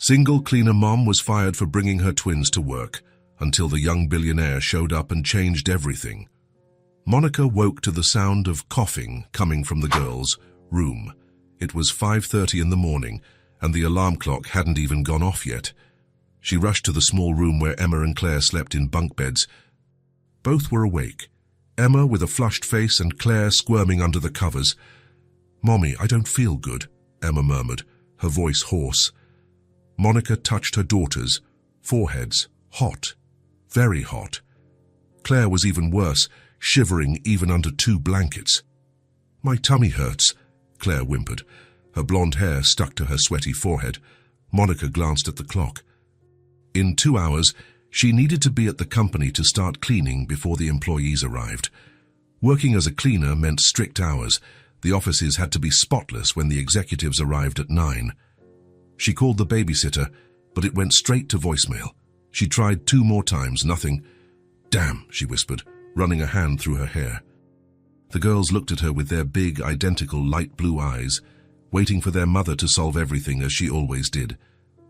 Single cleaner mom was fired for bringing her twins to work until the young billionaire showed up and changed everything. Monica woke to the sound of coughing coming from the girls' room. It was 5:30 in the morning, and the alarm clock hadn't even gone off yet. She rushed to the small room where Emma and Claire slept in bunk beds. Both were awake, Emma with a flushed face and Claire squirming under the covers. "Mommy, I don't feel good," Emma murmured, her voice hoarse. Monica touched her daughters' foreheads, hot, very hot. Claire was even worse, shivering even under 2 blankets. "My tummy hurts," Claire whimpered. Her blonde hair stuck to her sweaty forehead. Monica glanced at the clock. In 2 hours, she needed to be at the company to start cleaning before the employees arrived. Working as a cleaner meant strict hours. The offices had to be spotless when the executives arrived at 9. She called the babysitter, but it went straight to voicemail. She tried 2 more times, nothing. "Damn," she whispered, running a hand through her hair. The girls looked at her with their big, identical light blue eyes, waiting for their mother to solve everything as she always did.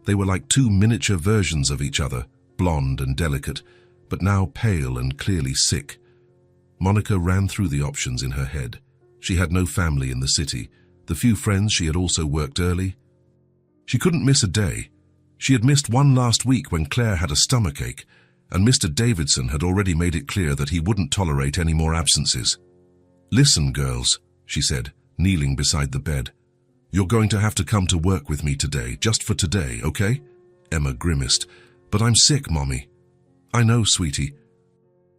They were like 2 miniature versions of each other, blonde and delicate, but now pale and clearly sick. Monica ran through the options in her head. She had no family in the city. The few friends she had also worked early. She couldn't miss a day. She had missed one last week when Claire had a stomachache, and Mr. Davidson had already made it clear that he wouldn't tolerate any more absences. "Listen, girls," she said, kneeling beside the bed. "You're going to have to come to work with me today, just for today, okay?" Emma grimaced. "But I'm sick, Mommy." "I know, sweetie.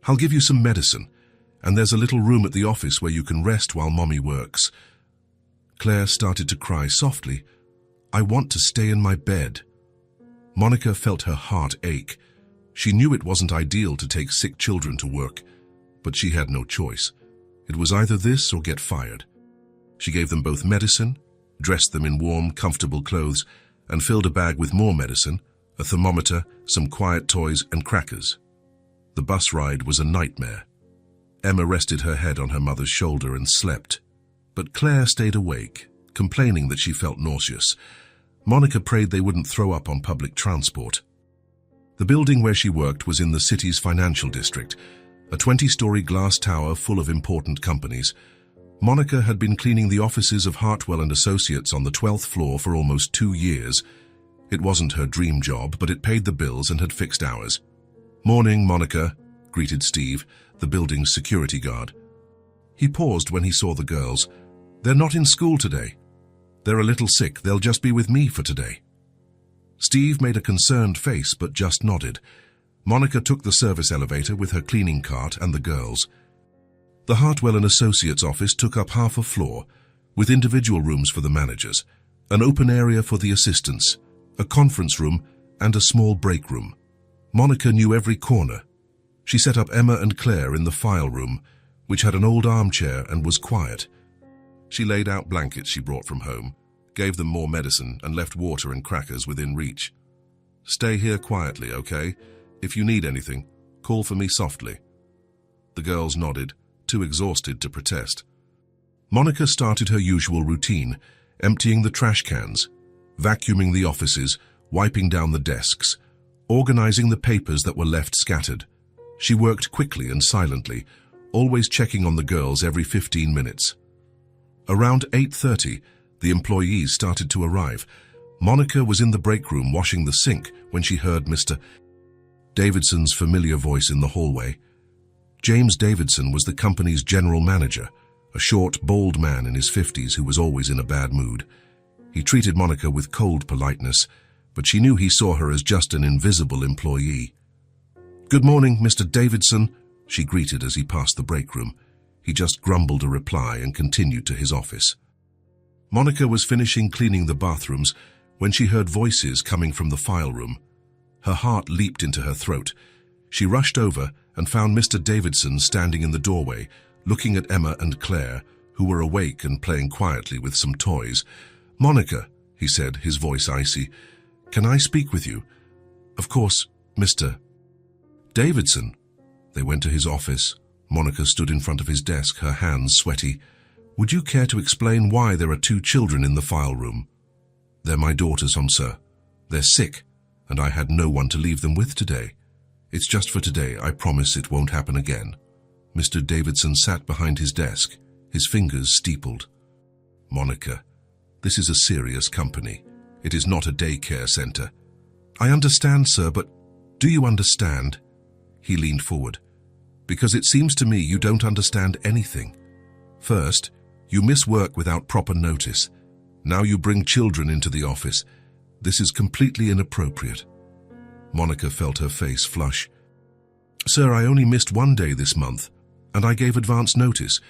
I'll give you some medicine, and there's a little room at the office where you can rest while Mommy works." Claire started to cry softly. "I want to stay in my bed." Monica felt her heart ache. She knew it wasn't ideal to take sick children to work, but she had no choice. It was either this or get fired. She gave them both medicine, dressed them in warm, comfortable clothes, and filled a bag with more medicine, a thermometer, some quiet toys, and crackers. The bus ride was a nightmare. Emma rested her head on her mother's shoulder and slept. But Claire stayed awake, complaining that she felt nauseous. Monica prayed they wouldn't throw up on public transport. The building where she worked was in the city's financial district, a 20-story glass tower full of important companies. Monica had been cleaning the offices of Hartwell & Associates on the 12th floor for almost 2 years. It wasn't her dream job, but it paid the bills and had fixed hours. "Morning, Monica," greeted Steve, the building's security guard. He paused when he saw the girls. "They're not in school today. They're a little sick. They'll just be with me for today." Steve made a concerned face but just nodded. Monica took the service elevator with her cleaning cart and the girls. The Hartwell & Associates office took up half a floor, with individual rooms for the managers, an open area for the assistants, a conference room, and a small break room. Monica knew every corner. She set up Emma and Claire in the file room, which had an old armchair and was quiet. She laid out blankets she brought from home, gave them more medicine, and left water and crackers within reach. "Stay here quietly, okay? If you need anything, call for me softly." The girls nodded, too exhausted to protest. Monica started her usual routine, emptying the trash cans, vacuuming the offices, wiping down the desks, organizing the papers that were left scattered. She worked quickly and silently, always checking on the girls every 15 minutes. Around 8:30, the employees started to arrive. Monica was in the break room washing the sink when she heard Mr. Davidson's familiar voice in the hallway. James Davidson was the company's general manager, a short, bald man in his 50s who was always in a bad mood. He treated Monica with cold politeness, but she knew he saw her as just an invisible employee. "Good morning, Mr. Davidson," she greeted as he passed the break room. He just grumbled a reply and continued to his office. Monica was finishing cleaning the bathrooms when she heard voices coming from the file room. Her heart leaped into her throat. She rushed over and found Mr. Davidson standing in the doorway, looking at Emma and Claire, who were awake and playing quietly with some toys. "Monica," he said, his voice icy, "can I speak with you?" "Of course, Mr. Davidson." They went to his office. Monica stood in front of his desk, her hands sweaty. "Would you care to explain why there are 2 children in the file room?" "They're my daughters, sir. They're sick, and I had no one to leave them with today. It's just for today. I promise it won't happen again." Mr. Davidson sat behind his desk, his fingers steepled. "Monica, this is a serious company. It is not a daycare center." "I understand, sir, but do you understand?" He leaned forward. "Because it seems to me you don't understand anything. First, you miss work without proper notice. Now you bring children into the office. This is completely inappropriate." Monica felt her face flush. "Sir, I only missed one day this month, and I gave advance notice.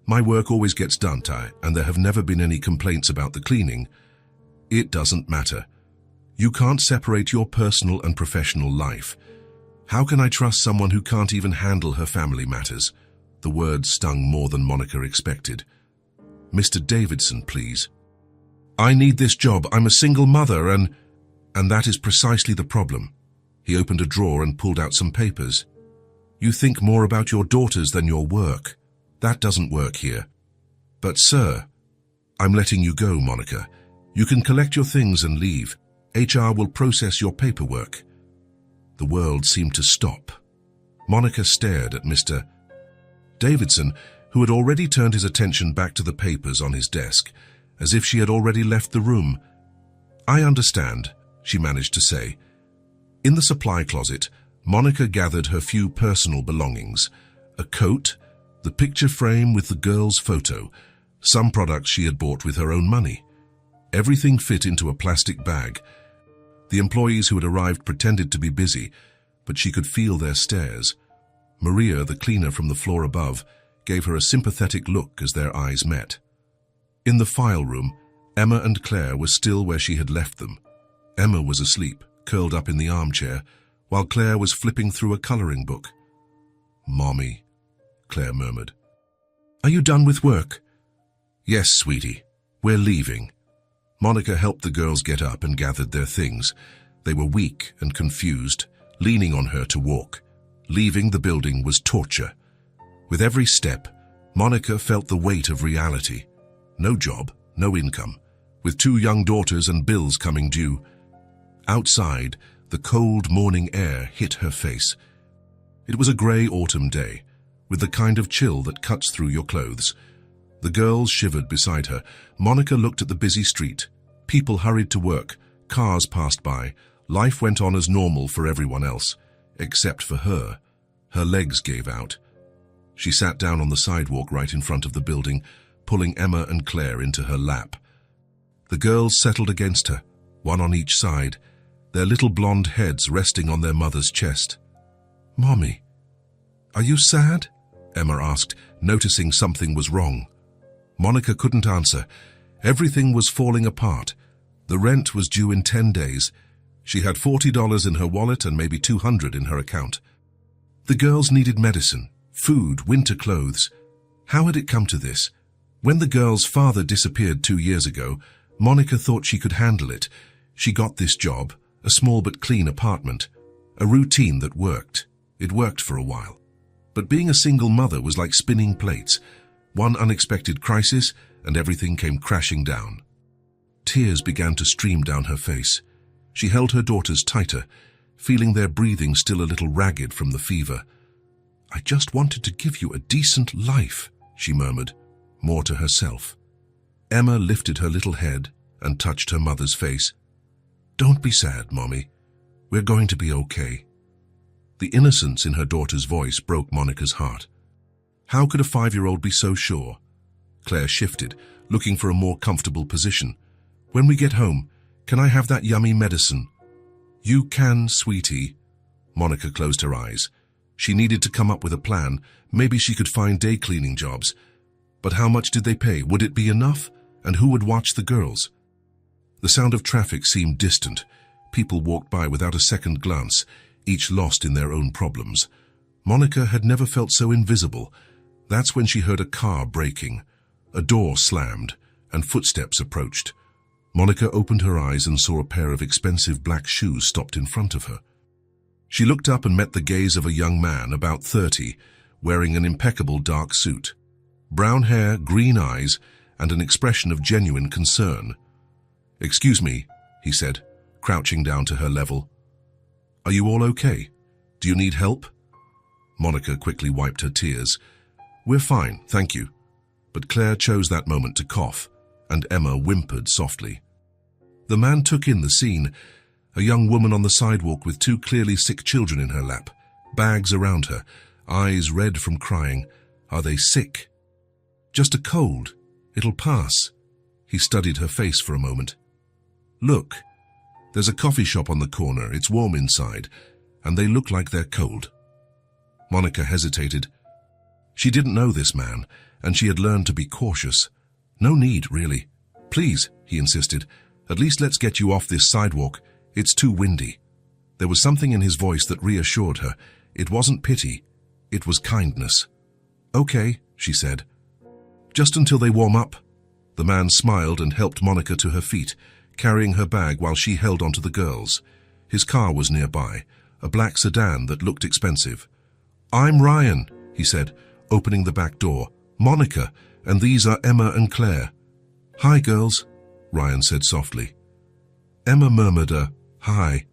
My work always gets done, and there have never been any complaints about the cleaning. It doesn't matter. You can't separate your personal and professional life. How can I trust someone who can't even handle her family matters?" The words stung more than Monica expected. "Mr. Davidson, please. I need this job. I'm a single mother and that is precisely the problem." He opened a drawer and pulled out some papers. "You think more about your daughters than your work. That doesn't work here." "But sir," "I'm letting you go, Monica. You can collect your things and leave. HR will process your paperwork." The world seemed to stop. Monica stared at Mr. Davidson, who had already turned his attention back to the papers on his desk, as if she had already left the room. "I understand," she managed to say. In the supply closet, Monica gathered her few personal belongings: a coat, the picture frame with the girl's photo, some products she had bought with her own money. Everything fit into a plastic bag. The employees who had arrived pretended to be busy, but she could feel their stares. Maria, the cleaner from the floor above, gave her a sympathetic look as their eyes met. In the file room, Emma and Claire were still where she had left them. Emma was asleep, curled up in the armchair, while Claire was flipping through a coloring book. "Mommy," Claire murmured. "Are you done with work?" "Yes, sweetie. We're leaving." Monica helped the girls get up and gathered their things. They were weak and confused, leaning on her to walk. Leaving the building was torture. With every step, Monica felt the weight of reality. No job, no income, with 2 young daughters and bills coming due. Outside, the cold morning air hit her face. It was a grey autumn day, with the kind of chill that cuts through your clothes. The girls shivered beside her. Monica looked at the busy street. People hurried to work, cars passed by. Life went on as normal for everyone else, except for her. Her legs gave out. She sat down on the sidewalk right in front of the building, pulling Emma and Claire into her lap. The girls settled against her, one on each side, their little blonde heads resting on their mother's chest. "Mommy, are you sad?" Emma asked, noticing something was wrong. Monica couldn't answer. Everything was falling apart. The rent was due in 10 days. She had $40 in her wallet and maybe $200 in her account. The girls needed medicine, food, winter clothes. How had it come to this? When the girl's father disappeared 2 years ago, Monica thought she could handle it. She got this job, a small but clean apartment, a routine that worked. It worked for a while. But being a single mother was like spinning plates. One unexpected crisis, and everything came crashing down. Tears began to stream down her face. She held her daughters tighter, feeling their breathing still a little ragged from the fever. "I just wanted to give you a decent life," she murmured, more to herself. Emma lifted her little head and touched her mother's face. "Don't be sad, Mommy. We're going to be okay." The innocence in her daughter's voice broke Monica's heart. How could a 5-year-old be so sure? Claire shifted, looking for a more comfortable position. "When we get home, can I have that yummy medicine?" "You can, sweetie." Monica closed her eyes. She needed to come up with a plan. Maybe she could find day cleaning jobs. But how much did they pay? Would it be enough? And who would watch the girls? The sound of traffic seemed distant. People walked by without a second glance, each lost in their own problems. Monica had never felt so invisible. That's when she heard a car braking. A door slammed, and footsteps approached. Monica opened her eyes and saw a pair of expensive black shoes stopped in front of her. She looked up and met the gaze of a young man, about 30, wearing an impeccable dark suit. Brown hair, green eyes, and an expression of genuine concern. "Excuse me," he said. crouching down to her level. "Are you all okay? Do you need help?" Monica quickly wiped her tears. "We're fine, thank you." But Claire chose that moment to cough, and Emma whimpered softly. The man took in the scene, a young woman on the sidewalk with two clearly sick children in her lap, bags around her, eyes red from crying. Are they sick? "Just a cold. It'll pass." He studied her face for a moment. "Look, there's a coffee shop on the corner. It's warm inside, and they look like they're cold." Monica hesitated. She didn't know this man, and she had learned to be cautious. "No need, really. Please," he insisted. "At least let's get you off this sidewalk. It's too windy." There was something in his voice that reassured her. It wasn't pity. It was kindness. "Okay," she said. "Just until they warm up." The man smiled and helped Monica to her feet, carrying her bag while she held onto the girls. His car was nearby, a black sedan that looked expensive. "I'm Ryan," he said, opening the back door. "Monica, and these are Emma and Claire." "Hi, girls," Ryan said softly. Emma murmured a "hi,"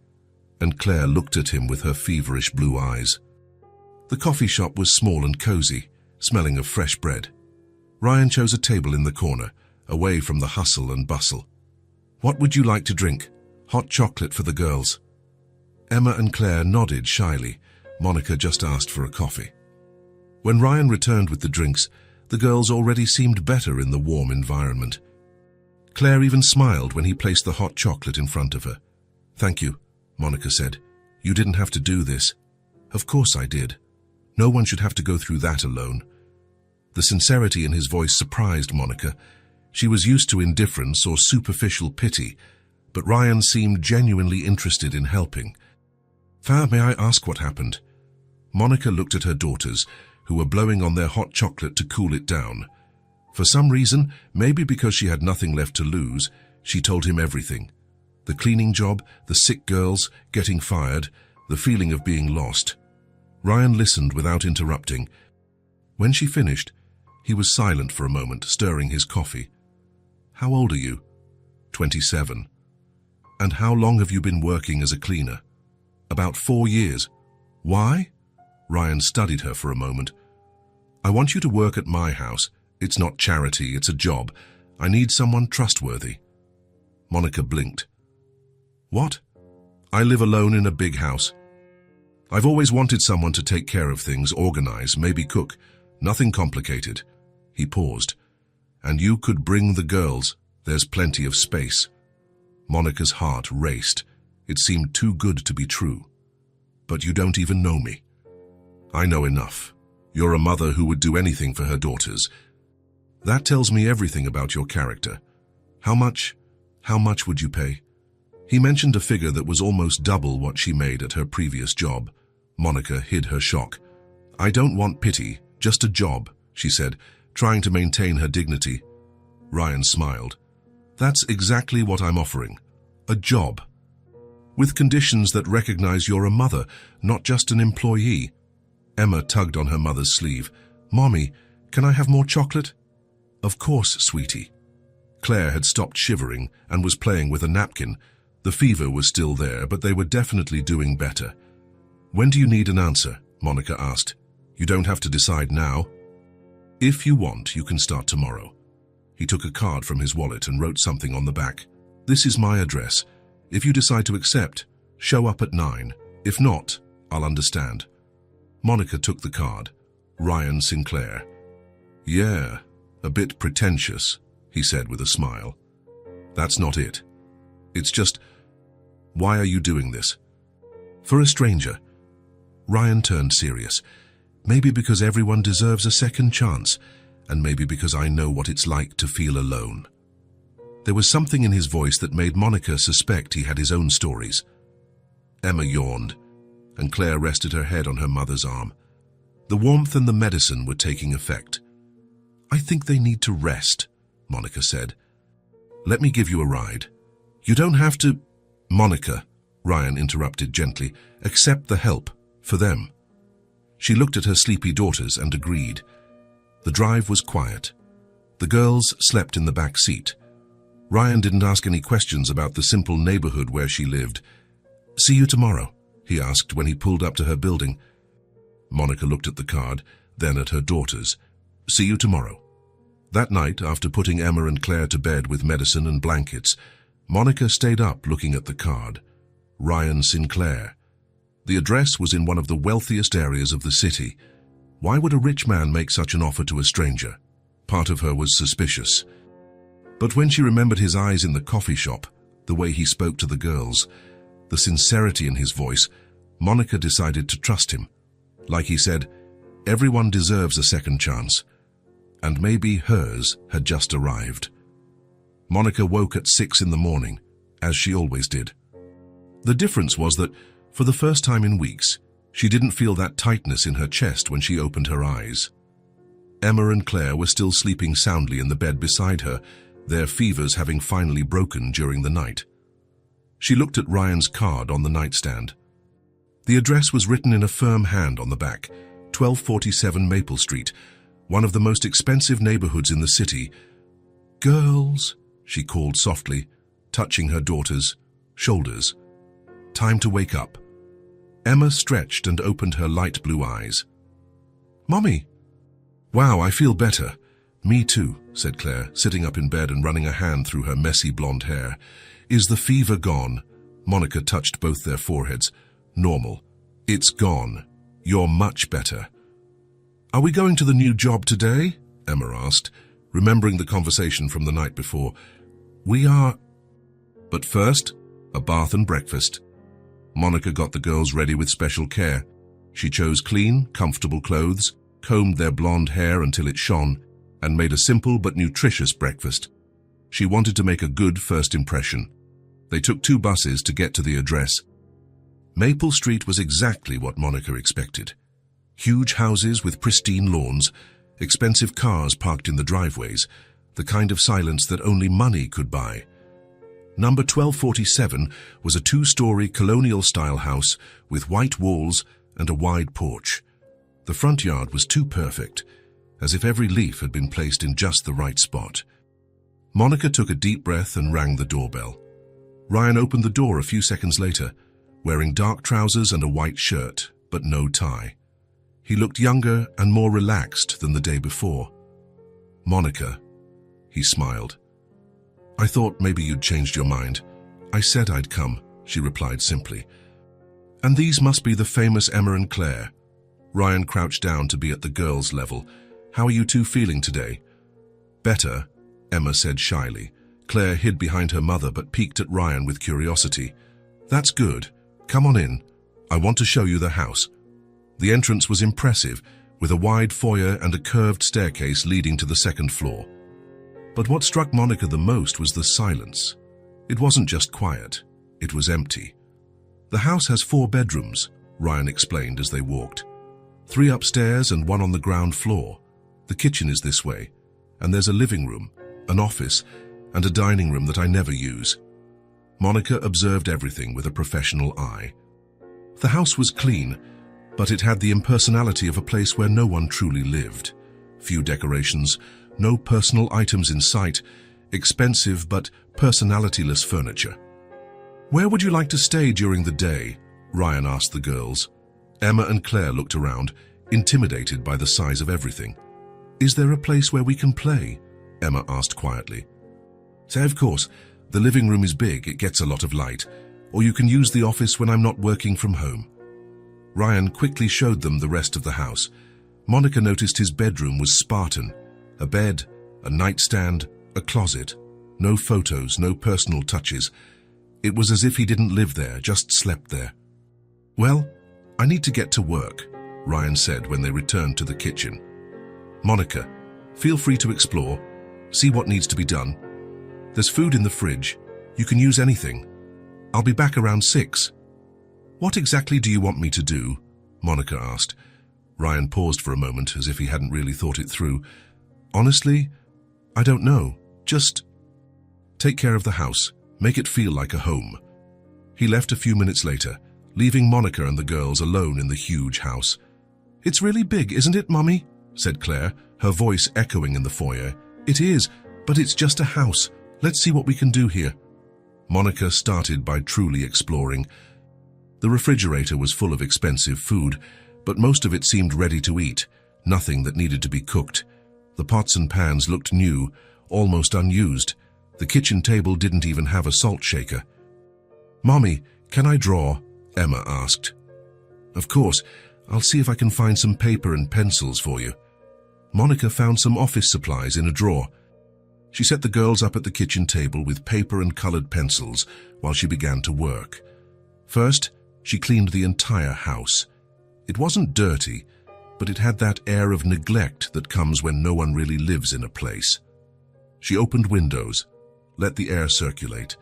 and Claire looked at him with her feverish blue eyes. The coffee shop was small and cozy, smelling of fresh bread. Ryan chose a table in the corner, away from the hustle and bustle. "What would you like to drink?" "Hot chocolate for the girls." Emma and Claire nodded shyly. Monica just asked for a coffee. When Ryan returned with the drinks, the girls already seemed better in the warm environment. Claire even smiled when he placed the hot chocolate in front of her. "Thank you," Monica said. "You didn't have to do this." "Of course I did. No one should have to go through that alone." The sincerity in his voice surprised Monica. She was used to indifference or superficial pity, but Ryan seemed genuinely interested in helping. "May I ask what happened?" Monica looked at her daughters, who were blowing on their hot chocolate to cool it down. For some reason, maybe because she had nothing left to lose, she told him everything. The cleaning job, the sick girls, getting fired, the feeling of being lost. Ryan listened without interrupting. When she finished, he was silent for a moment, stirring his coffee. "How old are you?" 27. "And how long have you been working as a cleaner?" "About 4 years. "Why?" Ryan studied her for a moment. "I want you to work at my house. It's not charity, it's a job. I need someone trustworthy." Monica blinked. "What?" "I live alone in a big house. I've always wanted someone to take care of things, organize, maybe cook. Nothing complicated." He paused. "And you could bring the girls. There's plenty of space." Monica's heart raced. It seemed too good to be true. "But you don't even know me." "I know enough. You're a mother who would do anything for her daughters. That tells me everything about your character. How much would you pay?" He mentioned a figure that was almost double what she made at her previous job. Monica hid her shock. "I don't want pity, just a job," she said, trying to maintain her dignity. Ryan smiled. "That's exactly what I'm offering. A job. With conditions that recognize you're a mother, not just an employee." Emma tugged on her mother's sleeve. "Mommy, can I have more chocolate?" "Of course, sweetie." Claire had stopped shivering and was playing with a napkin. The fever was still there, but they were definitely doing better. "When do you need an answer?" Monica asked. "You don't have to decide now. If you want, you can start tomorrow." He took a card from his wallet and wrote something on the back. "This is my address. If you decide to accept, show up at 9. If not, I'll understand." Monica took the card. Ryan Sinclair. "Yeah, a bit pretentious," he said with a smile. "That's not it. It's just, why are you doing this?" "For a stranger." Ryan turned serious. "Maybe because everyone deserves a second chance, and maybe because I know what it's like to feel alone." There was something in his voice that made Monica suspect he had his own stories. Emma yawned, and Claire rested her head on her mother's arm. The warmth and the medicine were taking effect. "I think they need to rest," Monica said. "Let me give you a ride." "You don't have to—" "Monica," Ryan interrupted gently, "accept the help, for them." She looked at her sleepy daughters and agreed. The drive was quiet. The girls slept in the back seat. Ryan didn't ask any questions about the simple neighborhood where she lived. "See you tomorrow," he asked when he pulled up to her building. Monica looked at the card, then at her daughters. "See you tomorrow." That night, after putting Emma and Claire to bed with medicine and blankets, Monica stayed up looking at the card. Ryan Sinclair. The address was in one of the wealthiest areas of the city. Why would a rich man make such an offer to a stranger? Part of her was suspicious. But when she remembered his eyes in the coffee shop, the way he spoke to the girls, the sincerity in his voice, Monica decided to trust him. Like he said, everyone deserves a second chance. And maybe hers had just arrived. Monica woke at 6 in the morning, as she always did. The difference was that, for the first time in weeks, she didn't feel that tightness in her chest when she opened her eyes. Emma and Claire were still sleeping soundly in the bed beside her, their fevers having finally broken during the night. She looked at Ryan's card on the nightstand. The address was written in a firm hand on the back, 1247 Maple Street, one of the most expensive neighborhoods in the city. "Girls," she called softly, touching her daughter's shoulders. "Time to wake up." Emma stretched and opened her light blue eyes. "Mommy." "Wow, I feel better." "Me too," said Claire, sitting up in bed and running a hand through her messy blonde hair. "Is the fever gone?" Monica touched both their foreheads. "Normal. It's gone. You're much better." "Are we going to the new job today?" Emma asked, remembering the conversation from the night before. "We are. But first, a bath and breakfast." Monica got the girls ready with special care. She chose clean, comfortable clothes, combed their blonde hair until it shone, and made a simple but nutritious breakfast. She wanted to make a good first impression. They took 2 buses to get to the address. Maple Street was exactly what Monica expected. Huge houses with pristine lawns, expensive cars parked in the driveways, the kind of silence that only money could buy. Number 1247 was a 2-story colonial-style house with white walls and a wide porch. The front yard was too perfect, as if every leaf had been placed in just the right spot. Monica took a deep breath and rang the doorbell. Ryan opened the door a few seconds later, wearing dark trousers and a white shirt, but no tie. He looked younger and more relaxed than the day before. "Monica," he smiled. "I thought maybe you'd changed your mind. I said I'd come," she replied simply. "And these must be the famous Emma and Claire." Ryan crouched down to be at the girls' level. "How are you two feeling today?" "Better," Emma said shyly. Claire hid behind her mother but peeked at Ryan with curiosity. "That's good. Come on in. I want to show you the house." The entrance was impressive, with a wide foyer and a curved staircase leading to the second floor. But what struck Monica the most was the silence. It wasn't just quiet, it was empty. "The house has 4 bedrooms, Ryan explained as they walked. 3 upstairs and 1 on the ground floor. The kitchen is this way, and there's a living room, an office, and a dining room that I never use." Monica observed everything with a professional eye. The house was clean, but it had the impersonality of a place where no one truly lived. Few decorations, no personal items in sight, expensive but personalityless furniture. "Where would you like to stay during the day?" Ryan asked the girls. Emma and Claire looked around, intimidated by the size of everything. "Is there a place where we can play?" Emma asked quietly. "Say, of course, the living room is big, it gets a lot of light, or you can use the office when I'm not working from home." Ryan quickly showed them the rest of the house. Monica noticed his bedroom was Spartan. A bed, a nightstand, a closet. No photos, no personal touches. It was as if he didn't live there, just slept there. "Well, I need to get to work," Ryan said when they returned to the kitchen. "Monica, feel free to explore, see what needs to be done. There's food in the fridge. You can use anything. I'll be back around 6. "What exactly do you want me to do?" Monica asked. Ryan paused for a moment as if he hadn't really thought it through. "Honestly, I don't know. Just take care of the house. Make it feel like a home." He left a few minutes later, leaving Monica and the girls alone in the huge house. "It's really big, isn't it, Mummy?" said Claire, her voice echoing in the foyer. "It is, but it's just a house. Let's see what we can do here. Monica started by truly exploring. The refrigerator was full of expensive food, but most of it seemed ready to eat, nothing that needed to be cooked. The pots and pans looked new, almost unused. The kitchen table didn't even have a salt shaker. "Mommy, can I draw?" Emma asked. "Of course. I'll see if I can find some paper and pencils for you." Monica found some office supplies in a drawer. She set the girls up at the kitchen table with paper and colored pencils while she began to work. First, she cleaned the entire house. It wasn't dirty, but it had that air of neglect that comes when no one really lives in a place. She opened windows, let the air circulate,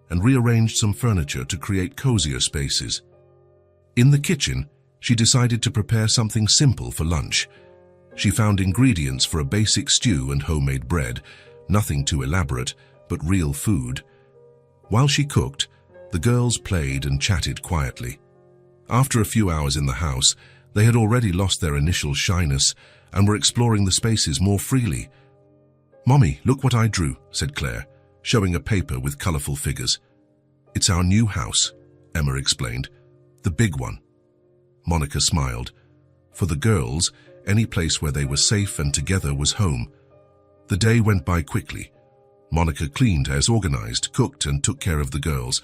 and rearranged some furniture to create cozier spaces. In the kitchen, she decided to prepare something simple for lunch. She found ingredients for a basic stew and homemade bread, nothing too elaborate, but real food. While she cooked, the girls played and chatted quietly. After a few hours in the house, they had already lost their initial shyness and were exploring the spaces more freely. "Mommy, look what I drew," said Claire, showing a paper with colorful figures. "It's our new house," Emma explained. "The big one." Monica smiled. For the girls, any place where they were safe and together was home. The day went by quickly. Monica cleaned as organized, cooked, and took care of the girls.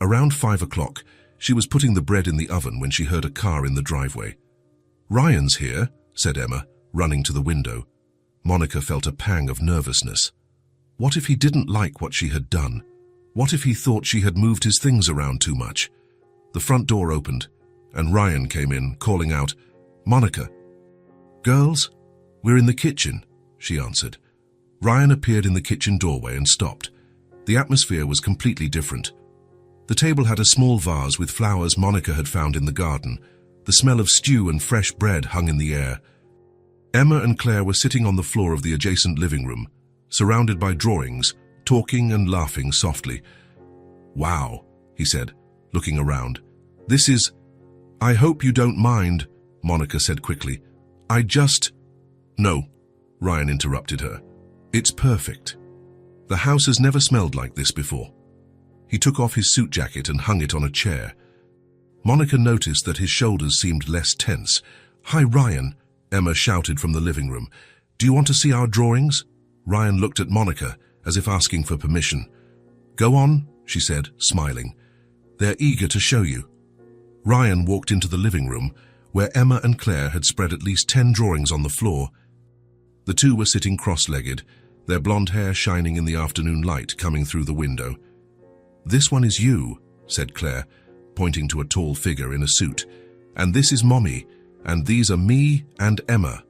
Around 5 o'clock, she was putting the bread in the oven when she heard a car in the driveway. "Ryan's here," said Emma, running to the window. Monica felt a pang of nervousness. What if he didn't like what she had done? What if he thought she had moved his things around too much? The front door opened, and Ryan came in, calling out, "Monica." "Girls, we're in the kitchen," she answered. Ryan appeared in the kitchen doorway and stopped. The atmosphere was completely different. The table had a small vase with flowers Monica had found in the garden. The smell of stew and fresh bread hung in the air. Emma and Claire were sitting on the floor of the adjacent living room, surrounded by drawings, talking and laughing softly. "Wow," he said, looking around. "This is—" "I hope you don't mind," Monica said quickly. "No," Ryan interrupted her. "It's perfect. The house has never smelled like this before." He took off his suit jacket and hung it on a chair. Monica noticed that his shoulders seemed less tense. "Hi, Ryan," Emma shouted from the living room. "Do you want to see our drawings?" Ryan looked at Monica as if asking for permission. "Go on," she said, smiling. "They're eager to show you." Ryan walked into the living room, where Emma and Claire had spread at least 10 drawings on the floor. The two were sitting cross-legged, their blonde hair shining in the afternoon light coming through the window. "This one is you," said Claire, pointing to a tall figure in a suit. "And this is Mommy, and these are me and Emma."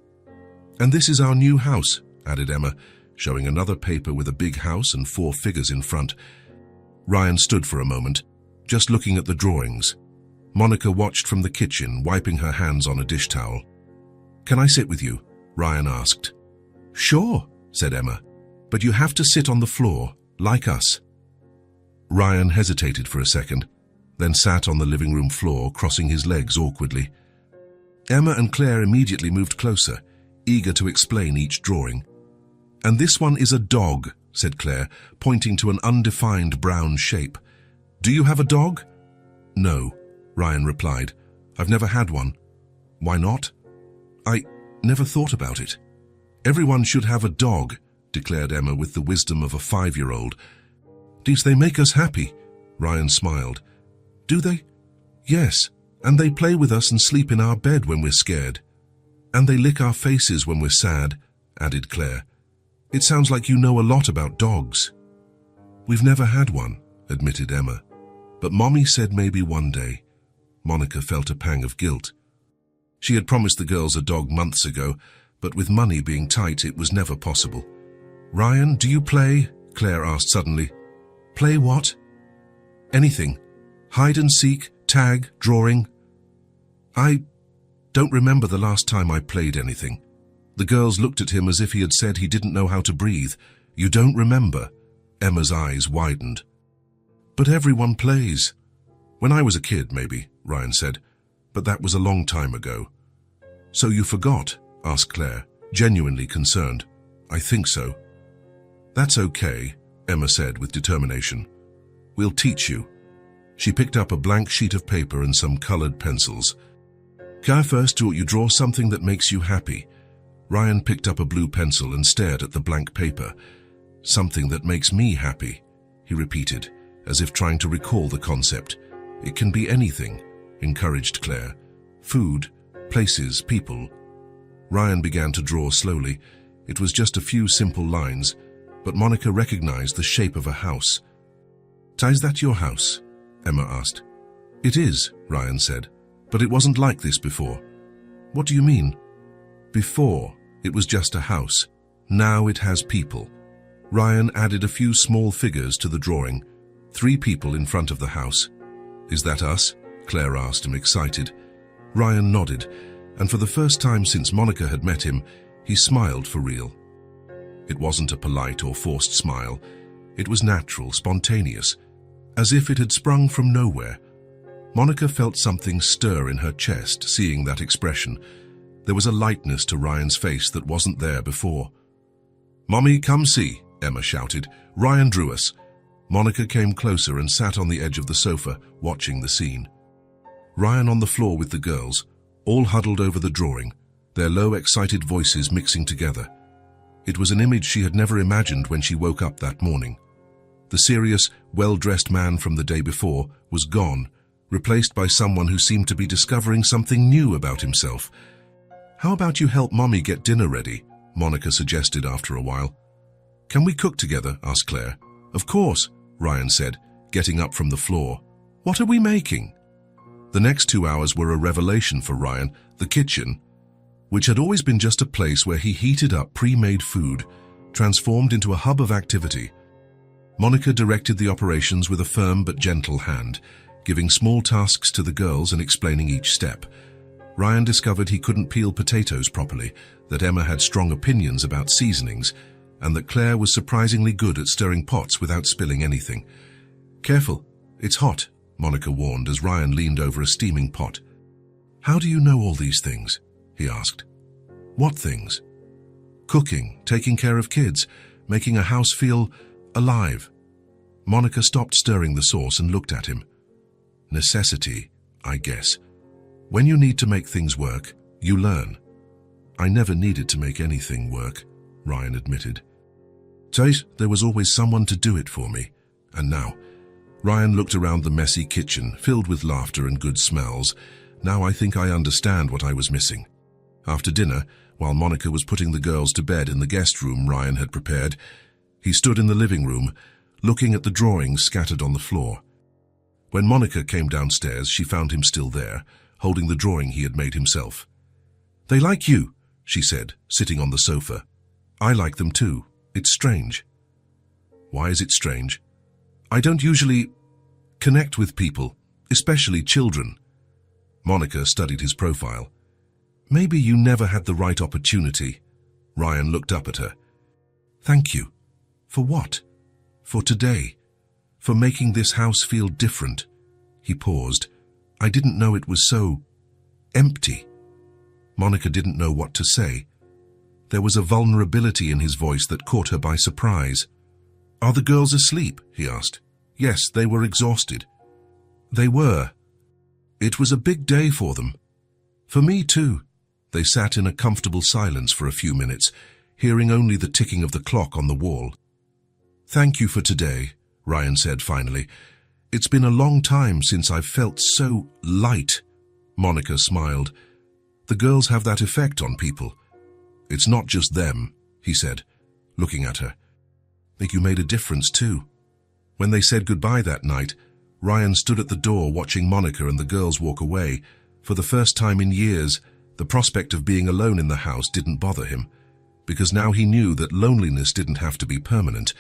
"And this is our new house," added Emma, showing another paper with a big house and 4 figures in front. Ryan stood for a moment, just looking at the drawings. Monica watched from the kitchen, wiping her hands on a dish towel. "Can I sit with you?" Ryan asked. "Sure," said Emma, "but you have to sit on the floor, like us." Ryan hesitated for a second, then sat on the living room floor, crossing his legs awkwardly. Emma and Claire immediately moved closer, eager to explain each drawing. "And this one is a dog," said Claire, pointing to an undefined brown shape. "Do you have a dog?" "No," Ryan replied. "I've never had one." "Why not?" "I never thought about it." "Everyone should have a dog," declared Emma with the wisdom of a 5-year-old. They make us happy," Ryan smiled. "Do they?" "Yes, and they play with us and sleep in our bed when we're scared. And they lick our faces when we're sad," added Claire. "It sounds like you know a lot about dogs." "We've never had one," admitted Emma. "But Mommy said maybe one day." Monica felt a pang of guilt. She had promised the girls a dog months ago, but with money being tight, it was never possible. "Ryan, do you play?" Claire asked suddenly. "Play what?" "Anything. Hide and seek, tag, drawing." "I don't remember the last time I played anything." The girls looked at him as if he had said he didn't know how to breathe. "You don't remember?" Emma's eyes widened. "But everyone plays." "When I was a kid, maybe," Ryan said. "But that was a long time ago." "So you forgot?" asked Claire, genuinely concerned. "I think so." "That's okay," Emma said with determination. "We'll teach you." She picked up a blank sheet of paper and some colored pencils. First, you draw something that makes you happy." Ryan picked up a blue pencil and stared at the blank paper. "Something that makes me happy," he repeated, as if trying to recall the concept. "It can be anything," encouraged Claire. "Food, places, people." Ryan began to draw slowly. It was just a few simple lines, but Monica recognized the shape of a house. "Is that your house?" Emma asked. "It is," Ryan said, "but it wasn't like this before." "What do you mean?" "Before, it was just a house. Now it has people." Ryan added a few small figures to the drawing. 3 people in front of the house. "Is that us?" Claire asked him, excited. Ryan nodded, and for the first time since Monica had met him, he smiled for real. It wasn't a polite or forced smile. It was natural, spontaneous, as if it had sprung from nowhere. Monica felt something stir in her chest, seeing that expression. There was a lightness to Ryan's face that wasn't there before. "Mommy, come see," Emma shouted. "Ryan drew us." Monica came closer and sat on the edge of the sofa, watching the scene. Ryan on the floor with the girls, all huddled over the drawing, their low, excited voices mixing together. It was an image she had never imagined when she woke up that morning. The serious, well-dressed man from the day before was gone, replaced by someone who seemed to be discovering something new about himself. "How about you help Mommy get dinner ready?" Monica suggested after a while. "Can we cook together?" asked Claire. "Of course," Ryan said, getting up from the floor. "What are we making?" The next 2 hours were a revelation for Ryan. The kitchen, which had always been just a place where he heated up pre-made food, transformed into a hub of activity. Monica directed the operations with a firm but gentle hand, giving small tasks to the girls and explaining each step. Ryan discovered he couldn't peel potatoes properly, that Emma had strong opinions about seasonings, and that Claire was surprisingly good at stirring pots without spilling anything. "Careful, it's hot," Monica warned as Ryan leaned over a steaming pot. "How do you know all these things?" he asked. "What things?" "Cooking, taking care of kids, making a house feel alive." Monica stopped stirring the sauce and looked at him. "Necessity, I guess. When you need to make things work, you learn." "I never needed to make anything work," Ryan admitted. "There was always someone to do it for me. And now..." Ryan looked around the messy kitchen, filled with laughter and good smells. "Now I think I understand what I was missing." After dinner, while Monica was putting the girls to bed in the guest room Ryan had prepared, he stood in the living room, looking at the drawings scattered on the floor. When Monica came downstairs, she found him still there, holding the drawing he had made himself. "They like you," she said, sitting on the sofa. "I like them too. It's strange." "Why is it strange?" "I don't usually connect with people, especially children." Monica studied his profile. "Maybe you never had the right opportunity." Ryan looked up at her. "Thank you. For what?" "For today. For making this house feel different." He paused. "I didn't know it was so empty." Monica didn't know what to say. There was a vulnerability in his voice that caught her by surprise. "Are the girls asleep?" he asked. "Yes, they were exhausted." "They were. It was a big day for them." "For me too." They sat in a comfortable silence for a few minutes, hearing only the ticking of the clock on the wall. "Thank you for today," Ryan said finally. "It's been a long time since I've felt so light." Monica smiled. "The girls have that effect on people." "It's not just them," he said, looking at her. "I think you made a difference too." When they said goodbye that night, Ryan stood at the door watching Monica and the girls walk away. For the first time in years, the prospect of being alone in the house didn't bother him, because now he knew that loneliness didn't have to be permanent.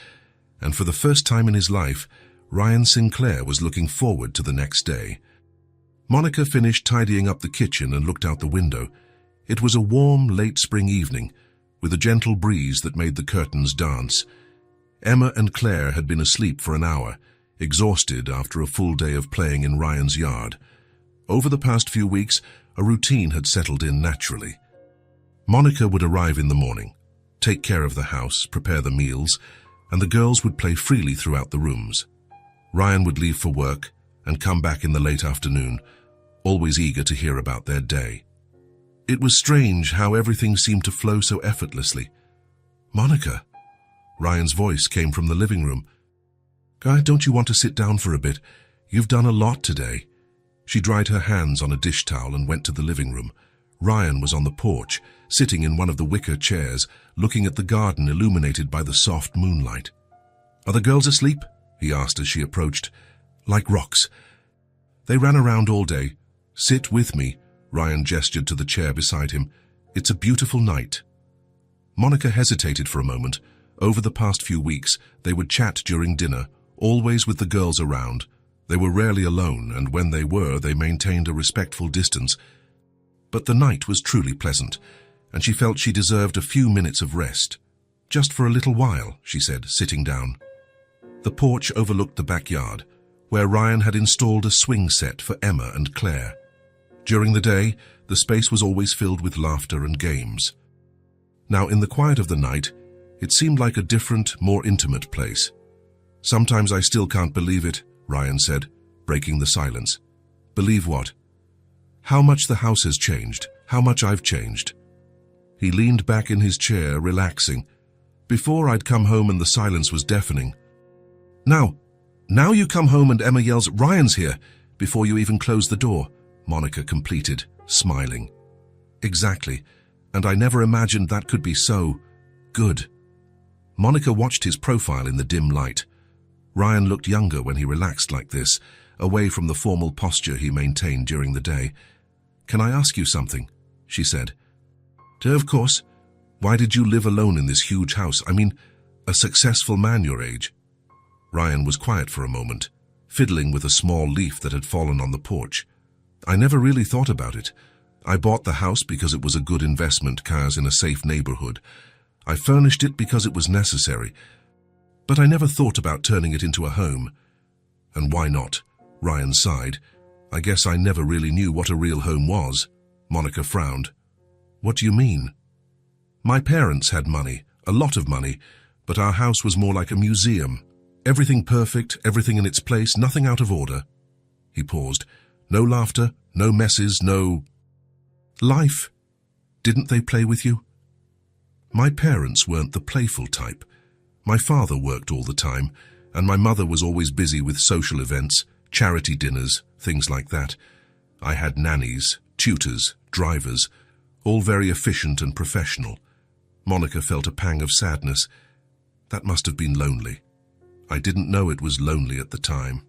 And for the first time in his life, Ryan Sinclair was looking forward to the next day. Monica finished tidying up the kitchen and looked out the window. It was a warm, late spring evening, with a gentle breeze that made the curtains dance. Emma and Claire had been asleep for an hour, exhausted after a full day of playing in Ryan's yard. Over the past few weeks, a routine had settled in naturally. Monica would arrive in the morning, take care of the house, prepare the meals, and the girls would play freely throughout the rooms. Ryan would leave for work and come back in the late afternoon, always eager to hear about their day. It was strange how everything seemed to flow so effortlessly. "Monica," Ryan's voice came from the living room. "Don't you want to sit down for a bit? You've done a lot today." She dried her hands on a dish towel and went to the living room. Ryan was on the porch, sitting in one of the wicker chairs, looking at the garden illuminated by the soft moonlight. "Are the girls asleep?" he asked as she approached. "Like rocks. They ran around all day. Sit with me," Ryan gestured to the chair beside him. "It's a beautiful night." Monica hesitated for a moment. Over the past few weeks, they would chat during dinner, always with the girls around. They were rarely alone, and when they were, they maintained a respectful distance. But the night was truly pleasant, and she felt she deserved a few minutes of rest. "Just for a little while," she said, sitting down. The porch overlooked the backyard, where Ryan had installed a swing set for Emma and Claire. During the day, the space was always filled with laughter and games. Now, in the quiet of the night, it seemed like a different, more intimate place. "Sometimes I still can't believe it," Ryan said, breaking the silence. "Believe what?" "How much the house has changed, how much I've changed." He leaned back in his chair, relaxing. "Before I'd come home and the silence was deafening. Now you come home and Emma yells, 'Ryan's here,' before you even close the door," Monica completed, smiling. "Exactly, and I never imagined that could be so good." Monica watched his profile in the dim light. Ryan looked younger when he relaxed like this, away from the formal posture he maintained during the day. "Can I ask you something?" she said. "Of course. Why did you live alone in this huge house? I mean, a successful man your age?" Ryan was quiet for a moment, fiddling with a small leaf that had fallen on the porch. "I never really thought about it. I bought the house because it was a good investment, cars in a safe neighborhood. I furnished it because it was necessary. But I never thought about turning it into a home. And why not?" Ryan sighed. "I guess I never really knew what a real home was." Monica frowned. "What do you mean?" "My parents had money, a lot of money, but our house was more like a museum. Everything perfect, everything in its place, nothing out of order." He paused. "No laughter, no messes, no life. Didn't they play with you?" "My parents weren't the playful type. My father worked all the time, and my mother was always busy with social events, charity dinners, things like that. I had nannies, tutors, drivers, all very efficient and professional." Monica felt a pang of sadness. "That must have been lonely." "I didn't know it was lonely at the time.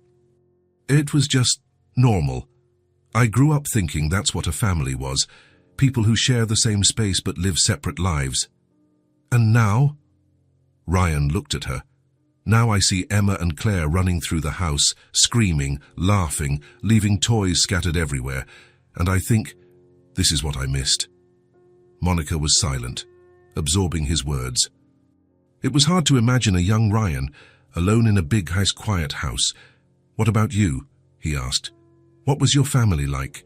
It was just normal. I grew up thinking that's what a family was, people who share the same space but live separate lives. And now?" Ryan looked at her. "Now I see Emma and Claire running through the house, screaming, laughing, leaving toys scattered everywhere, and I think, this is what I missed." Monica was silent, absorbing his words. It was hard to imagine a young Ryan, alone in a big, quiet house. "What about you?" he asked. "What was your family like?"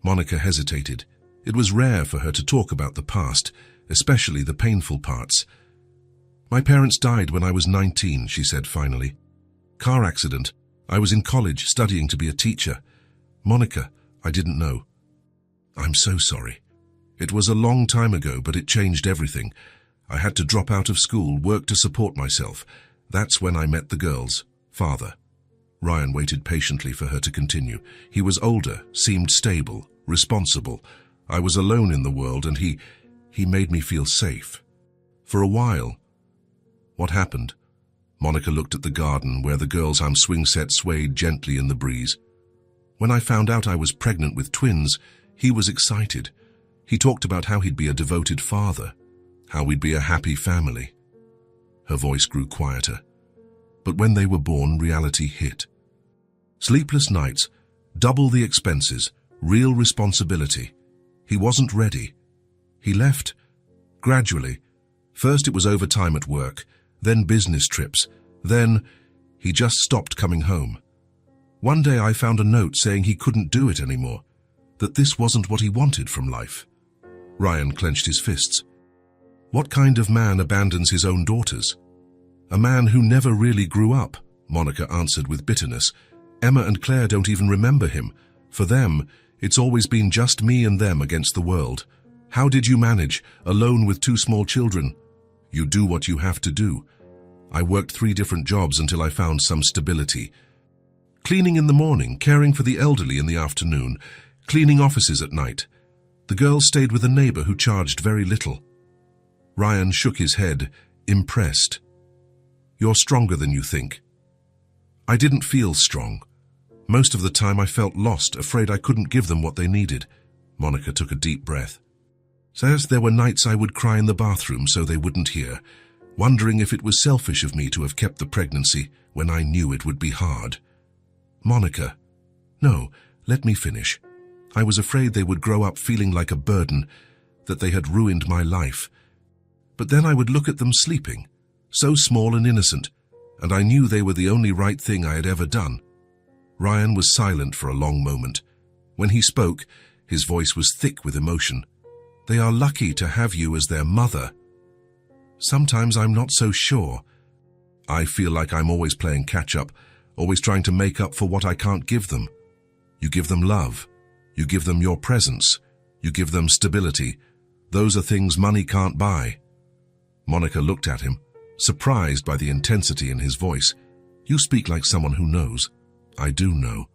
Monica hesitated. It was rare for her to talk about the past, especially the painful parts. "My parents died when I was 19, she said finally. "Car accident. I was in college studying to be a teacher." "Monica, I didn't know." "I'm so sorry. It was a long time ago, but it changed everything. I had to drop out of school, work to support myself. That's when I met the girls' father." Ryan waited patiently for her to continue. "He was older, seemed stable, responsible. I was alone in the world, and he made me feel safe. For a while." "What happened?" Monica looked at the garden where the girls' swing set swayed gently in the breeze. "When I found out I was pregnant with twins, he was excited. He talked about how he'd be a devoted father, how we'd be a happy family." Her voice grew quieter. But when they were born, reality hit. Sleepless nights, double the expenses, real responsibility. He wasn't ready. He left, gradually. First it was overtime at work, then business trips, then he just stopped coming home. One day I found a note saying he couldn't do it anymore, that this wasn't what he wanted from life. Ryan clenched his fists. What kind of man abandons his own daughters? A man who never really grew up, Monica answered with bitterness. Emma and Claire don't even remember him. For them, it's always been just me and them against the world. How did you manage, alone with 2 small children? You do what you have to do. I worked 3 different jobs until I found some stability. Cleaning in the morning, caring for the elderly in the afternoon, cleaning offices at night. The girls stayed with a neighbor who charged very little. Ryan shook his head, impressed. You're stronger than you think. I didn't feel strong. Most of the time I felt lost, afraid I couldn't give them what they needed. Monica took a deep breath. Says there were nights I would cry in the bathroom so they wouldn't hear, wondering if it was selfish of me to have kept the pregnancy when I knew it would be hard. Monica. No, let me finish. I was afraid they would grow up feeling like a burden, that they had ruined my life. But then I would look at them sleeping, so small and innocent, and I knew they were the only right thing I had ever done. Ryan was silent for a long moment. When he spoke, his voice was thick with emotion. They are lucky to have you as their mother. Sometimes I'm not so sure. I feel like I'm always playing catch-up, always trying to make up for what I can't give them. You give them love. You give them your presence. You give them stability. Those are things money can't buy. Monica looked at him, surprised by the intensity in his voice. You speak like someone who knows. I do know.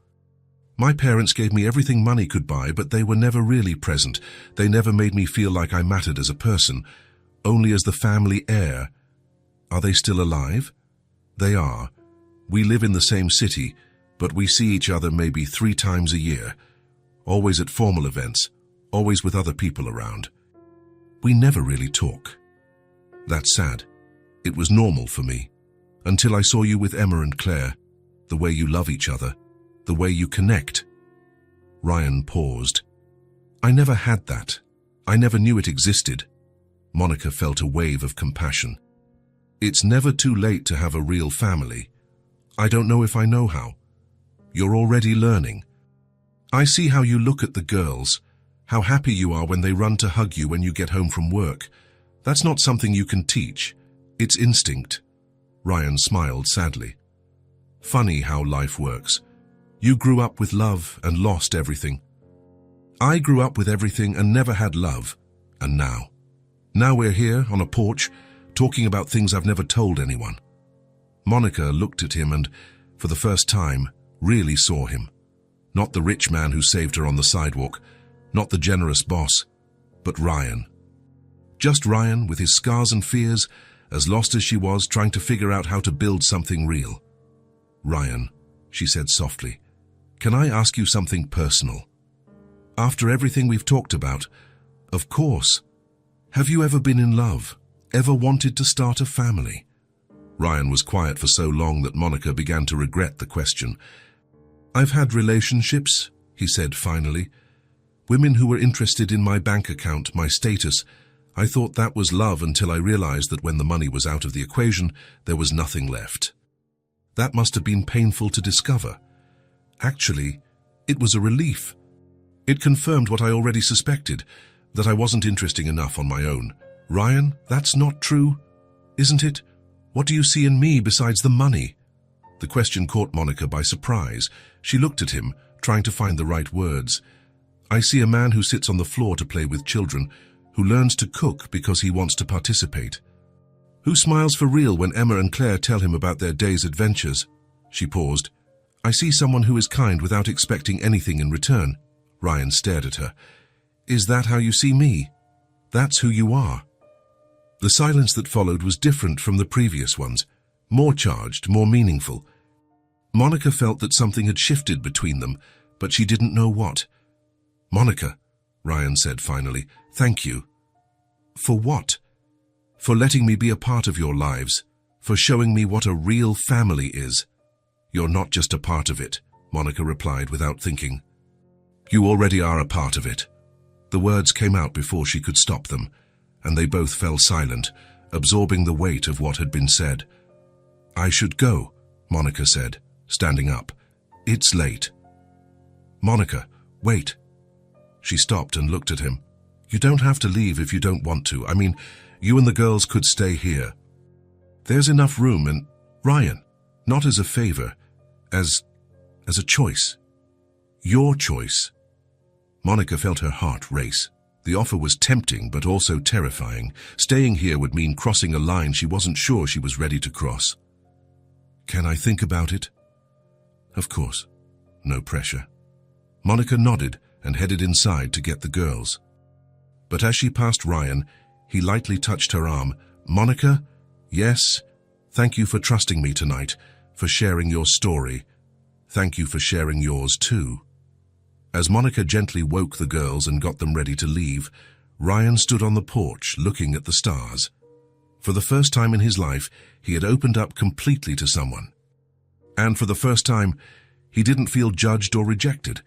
My parents gave me everything money could buy, but they were never really present. They never made me feel like I mattered as a person, only as the family heir. Are they still alive? They are. We live in the same city, but we see each other maybe 3 times a year, always at formal events, always with other people around. We never really talk. That's sad. It was normal for me, until I saw you with Emma and Claire, the way you love each other, the way you connect. Ryan paused. I never had that. I never knew it existed. Monica felt a wave of compassion. It's never too late to have a real family. I don't know if I know how. You're already learning. I see how you look at the girls, how happy you are when they run to hug you when you get home from work. That's not something you can teach. It's instinct. Ryan smiled sadly. Funny how life works. You grew up with love and lost everything. I grew up with everything and never had love. And now we're here on a porch, talking about things I've never told anyone. Monica looked at him and, for the first time, really saw him. Not the rich man who saved her on the sidewalk, not the generous boss, but Ryan. Just Ryan with his scars and fears, as lost as she was, trying to figure out how to build something real. Ryan, she said softly, can I ask you something personal? After everything we've talked about, of course. Have you ever been in love? Ever wanted to start a family? Ryan was quiet for so long that Monica began to regret the question. I've had relationships, he said finally. Women who were interested in my bank account, my status. I thought that was love until I realized that when the money was out of the equation, there was nothing left. That must have been painful to discover. Actually, it was a relief. It confirmed what I already suspected, that I wasn't interesting enough on my own. Ryan, that's not true, isn't it? What do you see in me besides the money? The question caught Monica by surprise. She looked at him, trying to find the right words. I see a man who sits on the floor to play with children, who learns to cook because he wants to participate. Who smiles for real when Emma and Claire tell him about their day's adventures? She paused. I see someone who is kind without expecting anything in return. Ryan stared at her. Is that how you see me? That's who you are. The silence that followed was different from the previous ones, more charged, more meaningful. Monica felt that something had shifted between them, but she didn't know what. Monica, Ryan said finally, thank you. For what? For letting me be a part of your lives, for showing me what a real family is. You're not just a part of it, Monica replied without thinking. You already are a part of it. The words came out before she could stop them, and they both fell silent, absorbing the weight of what had been said. I should go, Monica said, standing up. It's late. Monica, wait. She stopped and looked at him. You don't have to leave if you don't want to. I mean, you and the girls could stay here. There's enough room and, Ryan, not as a favor, as a choice. Your choice. Monica felt her heart race. The offer was tempting but also terrifying. Staying here would mean crossing a line she wasn't sure she was ready to cross. Can I think about it? Of course. No pressure. Monica nodded and headed inside to get the girls. But as she passed Ryan, he lightly touched her arm. Monica? Yes. Thank you for trusting me tonight, for sharing your story. Thank you for sharing yours too. As Monica gently woke the girls and got them ready to leave, Ryan stood on the porch looking at the stars. For the first time in his life, he had opened up completely to someone. And for the first time, he didn't feel judged or rejected.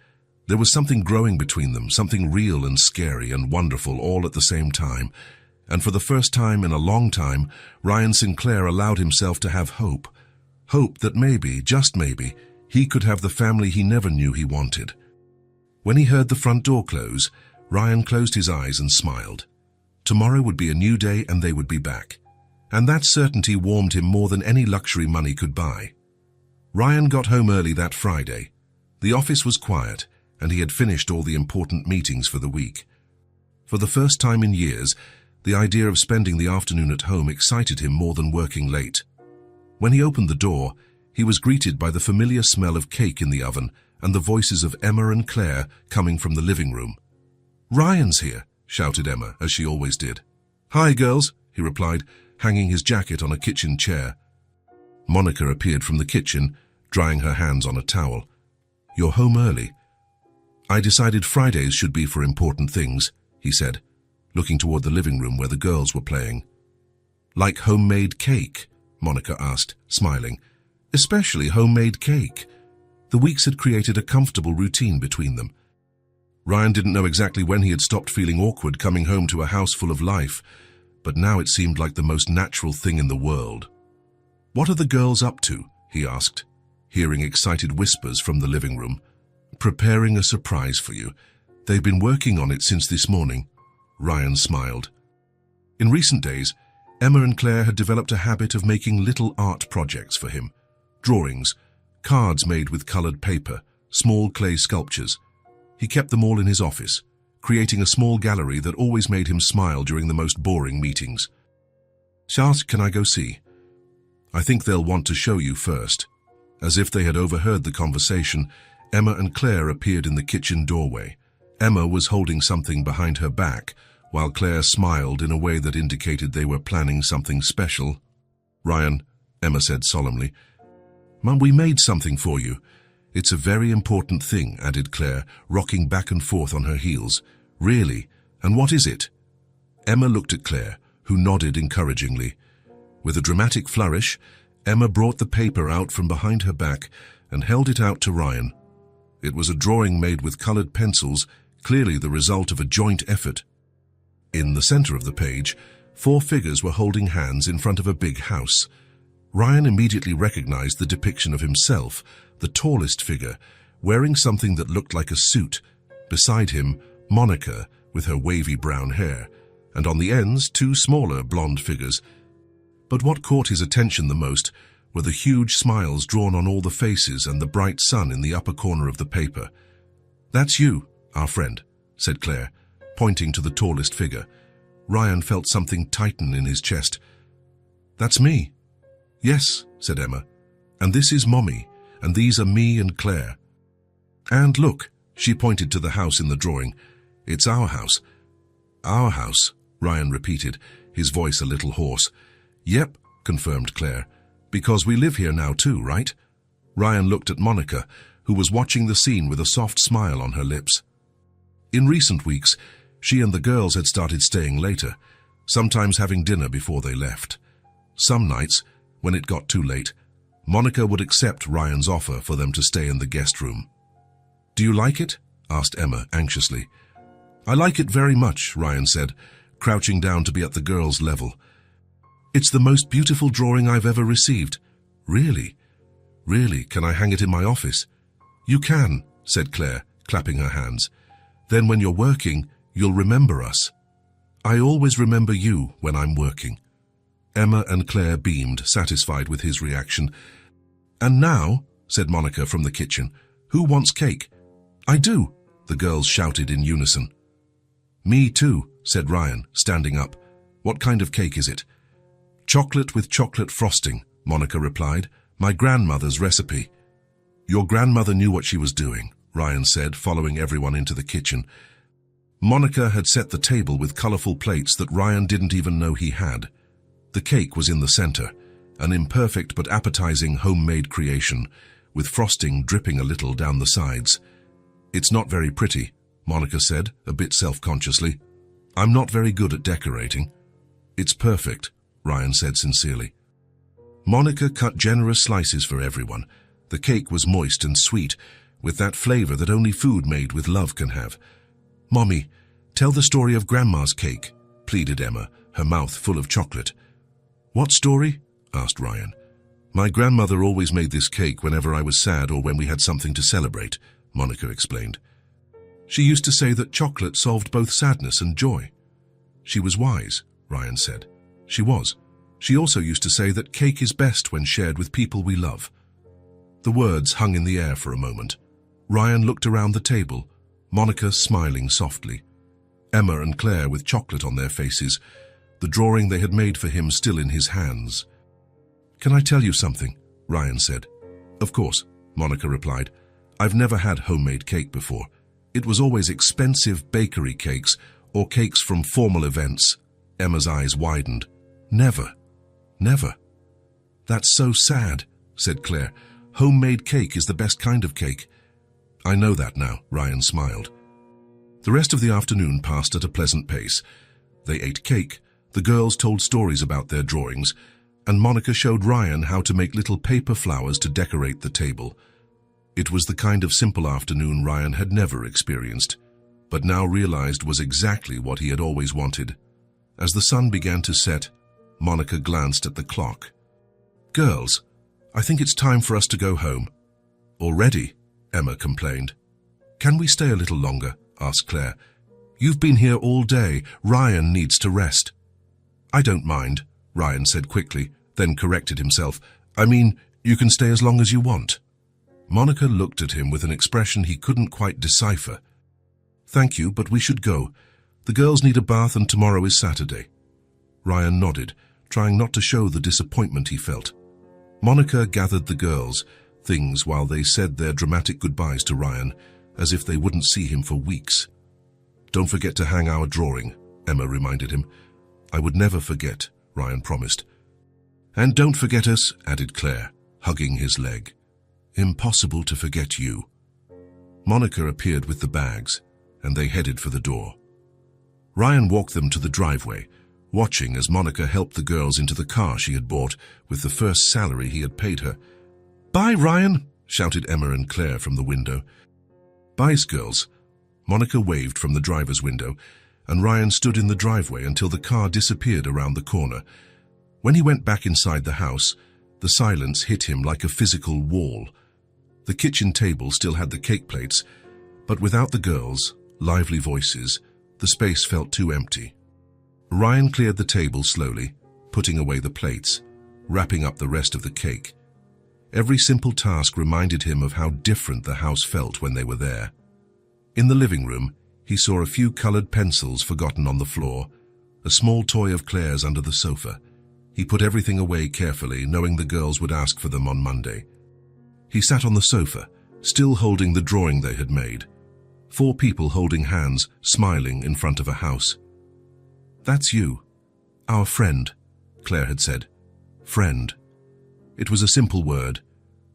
There was something growing between them, something real and scary and wonderful all at the same time. And for the first time in a long time, Ryan Sinclair allowed himself to have hope. Hope that maybe, just maybe, he could have the family he never knew he wanted. When he heard the front door close, Ryan closed his eyes and smiled. Tomorrow would be a new day and they would be back. And that certainty warmed him more than any luxury money could buy. Ryan got home early that Friday. The office was quiet, and he had finished all the important meetings for the week. For the first time in years, the idea of spending the afternoon at home excited him more than working late. When he opened the door, he was greeted by the familiar smell of cake in the oven and the voices of Emma and Claire coming from the living room. "Ryan's here," shouted Emma, as she always did. "Hi, girls," he replied, hanging his jacket on a kitchen chair. Monica appeared from the kitchen, drying her hands on a towel. "You're home early." "I decided Fridays should be for important things," he said, looking toward the living room where the girls were playing. "Like homemade cake?" Monica asked, smiling. "Especially homemade cake." The weeks had created a comfortable routine between them. Ryan didn't know exactly when he had stopped feeling awkward coming home to a house full of life, but now it seemed like the most natural thing in the world. "What are the girls up to?" he asked, hearing excited whispers from the living room. "Preparing a surprise for you. They've been working on it since this morning." Ryan smiled. In recent days, Emma and Claire had developed a habit of making little art projects for him. Drawings, cards made with colored paper, small clay sculptures. He kept them all in his office, creating a small gallery that always made him smile during the most boring meetings. "Charles, can I go see?" "I think they'll want to show you first." As if they had overheard the conversation, Emma and Claire appeared in the kitchen doorway. Emma was holding something behind her back, while Claire smiled in a way that indicated they were planning something special. "Ryan," Emma said solemnly, "Mum, we made something for you." "It's a very important thing," added Claire, rocking back and forth on her heels. "Really? And what is it?" Emma looked at Claire, who nodded encouragingly. With a dramatic flourish, Emma brought the paper out from behind her back and held it out to Ryan. It was a drawing made with colored pencils, clearly the result of a joint effort. In the center of the page, 4 figures were holding hands in front of a big house. Ryan immediately recognized the depiction of himself, the tallest figure, wearing something that looked like a suit. Beside him, Monica, with her wavy brown hair, and on the ends, 2 smaller blonde figures. But what caught his attention the most were the huge smiles drawn on all the faces and the bright sun in the upper corner of the paper. "That's you, our friend," said Claire, pointing to the tallest figure. Ryan felt something tighten in his chest. "That's me." "Yes," said Emma. "And this is Mommy, and these are me and Claire. And look," she pointed to the house in the drawing. "It's our house." "Our house," Ryan repeated, his voice a little hoarse. "Yep," confirmed Claire, "because we live here now too, right?" Ryan looked at Monica, who was watching the scene with a soft smile on her lips. In recent weeks, she and the girls had started staying later, sometimes having dinner before they left. Some nights, when it got too late, Monica would accept Ryan's offer for them to stay in the guest room. "Do you like it?" asked Emma anxiously. "I like it very much," Ryan said, crouching down to be at the girls' level. "It's the most beautiful drawing I've ever received." "Really? Really? Can I hang it in my office?" "You can," said Claire, clapping her hands. "Then when you're working, you'll remember us." "I always remember you when I'm working." Emma and Claire beamed, satisfied with his reaction. "And now," said Monica from the kitchen, "who wants cake?" "I do," the girls shouted in unison. "Me too," said Ryan, standing up. "What kind of cake is it?" "Chocolate with chocolate frosting," Monica replied. "My grandmother's recipe." "Your grandmother knew what she was doing," Ryan said, following everyone into the kitchen. Monica had set the table with colorful plates that Ryan didn't even know he had. The cake was in the center, an imperfect but appetizing homemade creation, with frosting dripping a little down the sides. "It's not very pretty," Monica said, a bit self-consciously. "I'm not very good at decorating." "It's perfect," Ryan said sincerely. Monica cut generous slices for everyone. The cake was moist and sweet, with that flavor that only food made with love can have. "Mommy, tell the story of Grandma's cake," pleaded Emma, her mouth full of chocolate. "What story?" asked Ryan. "My grandmother always made this cake whenever I was sad or when we had something to celebrate," Monica explained. "She used to say that chocolate solved both sadness and joy." "She was wise," Ryan said. "She was. She also used to say that cake is best when shared with people we love." The words hung in the air for a moment. Ryan looked around the table, Monica smiling softly, Emma and Claire with chocolate on their faces, the drawing they had made for him still in his hands. "Can I tell you something?" Ryan said. "Of course," Monica replied. "I've never had homemade cake before. It was always expensive bakery cakes or cakes from formal events." Emma's eyes widened. "Never. Never." "That's so sad," said Claire. "Homemade cake is the best kind of cake." "I know that now," Ryan smiled. The rest of the afternoon passed at a pleasant pace. They ate cake, the girls told stories about their drawings, and Monica showed Ryan how to make little paper flowers to decorate the table. It was the kind of simple afternoon Ryan had never experienced, but now realized was exactly what he had always wanted. As the sun began to set, Monica glanced at the clock. "Girls, I think it's time for us to go home." "Already?" Emma complained. "Can we stay a little longer?" asked Claire. "You've been here all day. Ryan needs to rest." "I don't mind," Ryan said quickly, then corrected himself. "I mean, you can stay as long as you want." Monica looked at him with an expression he couldn't quite decipher. "Thank you, but we should go. The girls need a bath and tomorrow is Saturday." Ryan nodded, trying not to show the disappointment he felt. Monica gathered the girls' things while they said their dramatic goodbyes to Ryan, as if they wouldn't see him for weeks. "Don't forget to hang our drawing," Emma reminded him. "I would never forget," Ryan promised. "And don't forget us," added Claire, hugging his leg. "Impossible to forget you." Monica appeared with the bags, and they headed for the door. Ryan walked them to the driveway, watching as Monica helped the girls into the car she had bought with the first salary he had paid her. "Bye, Ryan," shouted Emma and Claire from the window. "Bye, girls." Monica waved from the driver's window, and Ryan stood in the driveway until the car disappeared around the corner. When he went back inside the house, the silence hit him like a physical wall. The kitchen table still had the cake plates, but without the girls' lively voices, the space felt too empty. Ryan cleared the table slowly, putting away the plates, wrapping up the rest of the cake. Every simple task reminded him of how different the house felt when they were there. In the living room, he saw a few colored pencils forgotten on the floor, a small toy of Claire's under the sofa. He put everything away carefully, knowing the girls would ask for them on Monday. He sat on the sofa, still holding the drawing they had made. 4 people holding hands, smiling in front of a house. "That's you. Our friend," Claire had said. Friend. It was a simple word,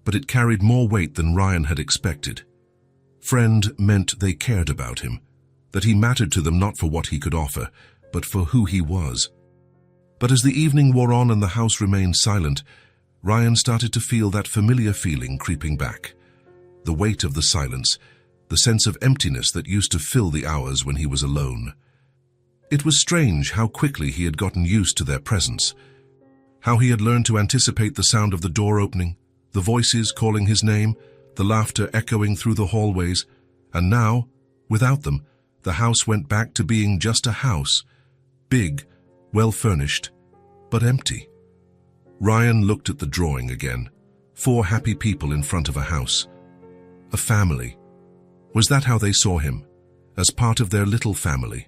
but it carried more weight than Ryan had expected. Friend meant they cared about him, that he mattered to them not for what he could offer, but for who he was. But as the evening wore on and the house remained silent, Ryan started to feel that familiar feeling creeping back. The weight of the silence, the sense of emptiness that used to fill the hours when he was alone. It was strange how quickly he had gotten used to their presence, how he had learned to anticipate the sound of the door opening, the voices calling his name, the laughter echoing through the hallways, and now, without them, the house went back to being just a house, big, well-furnished, but empty. Ryan looked at the drawing again. 4 happy people in front of a house. A family. Was that how they saw him? As part of their little family?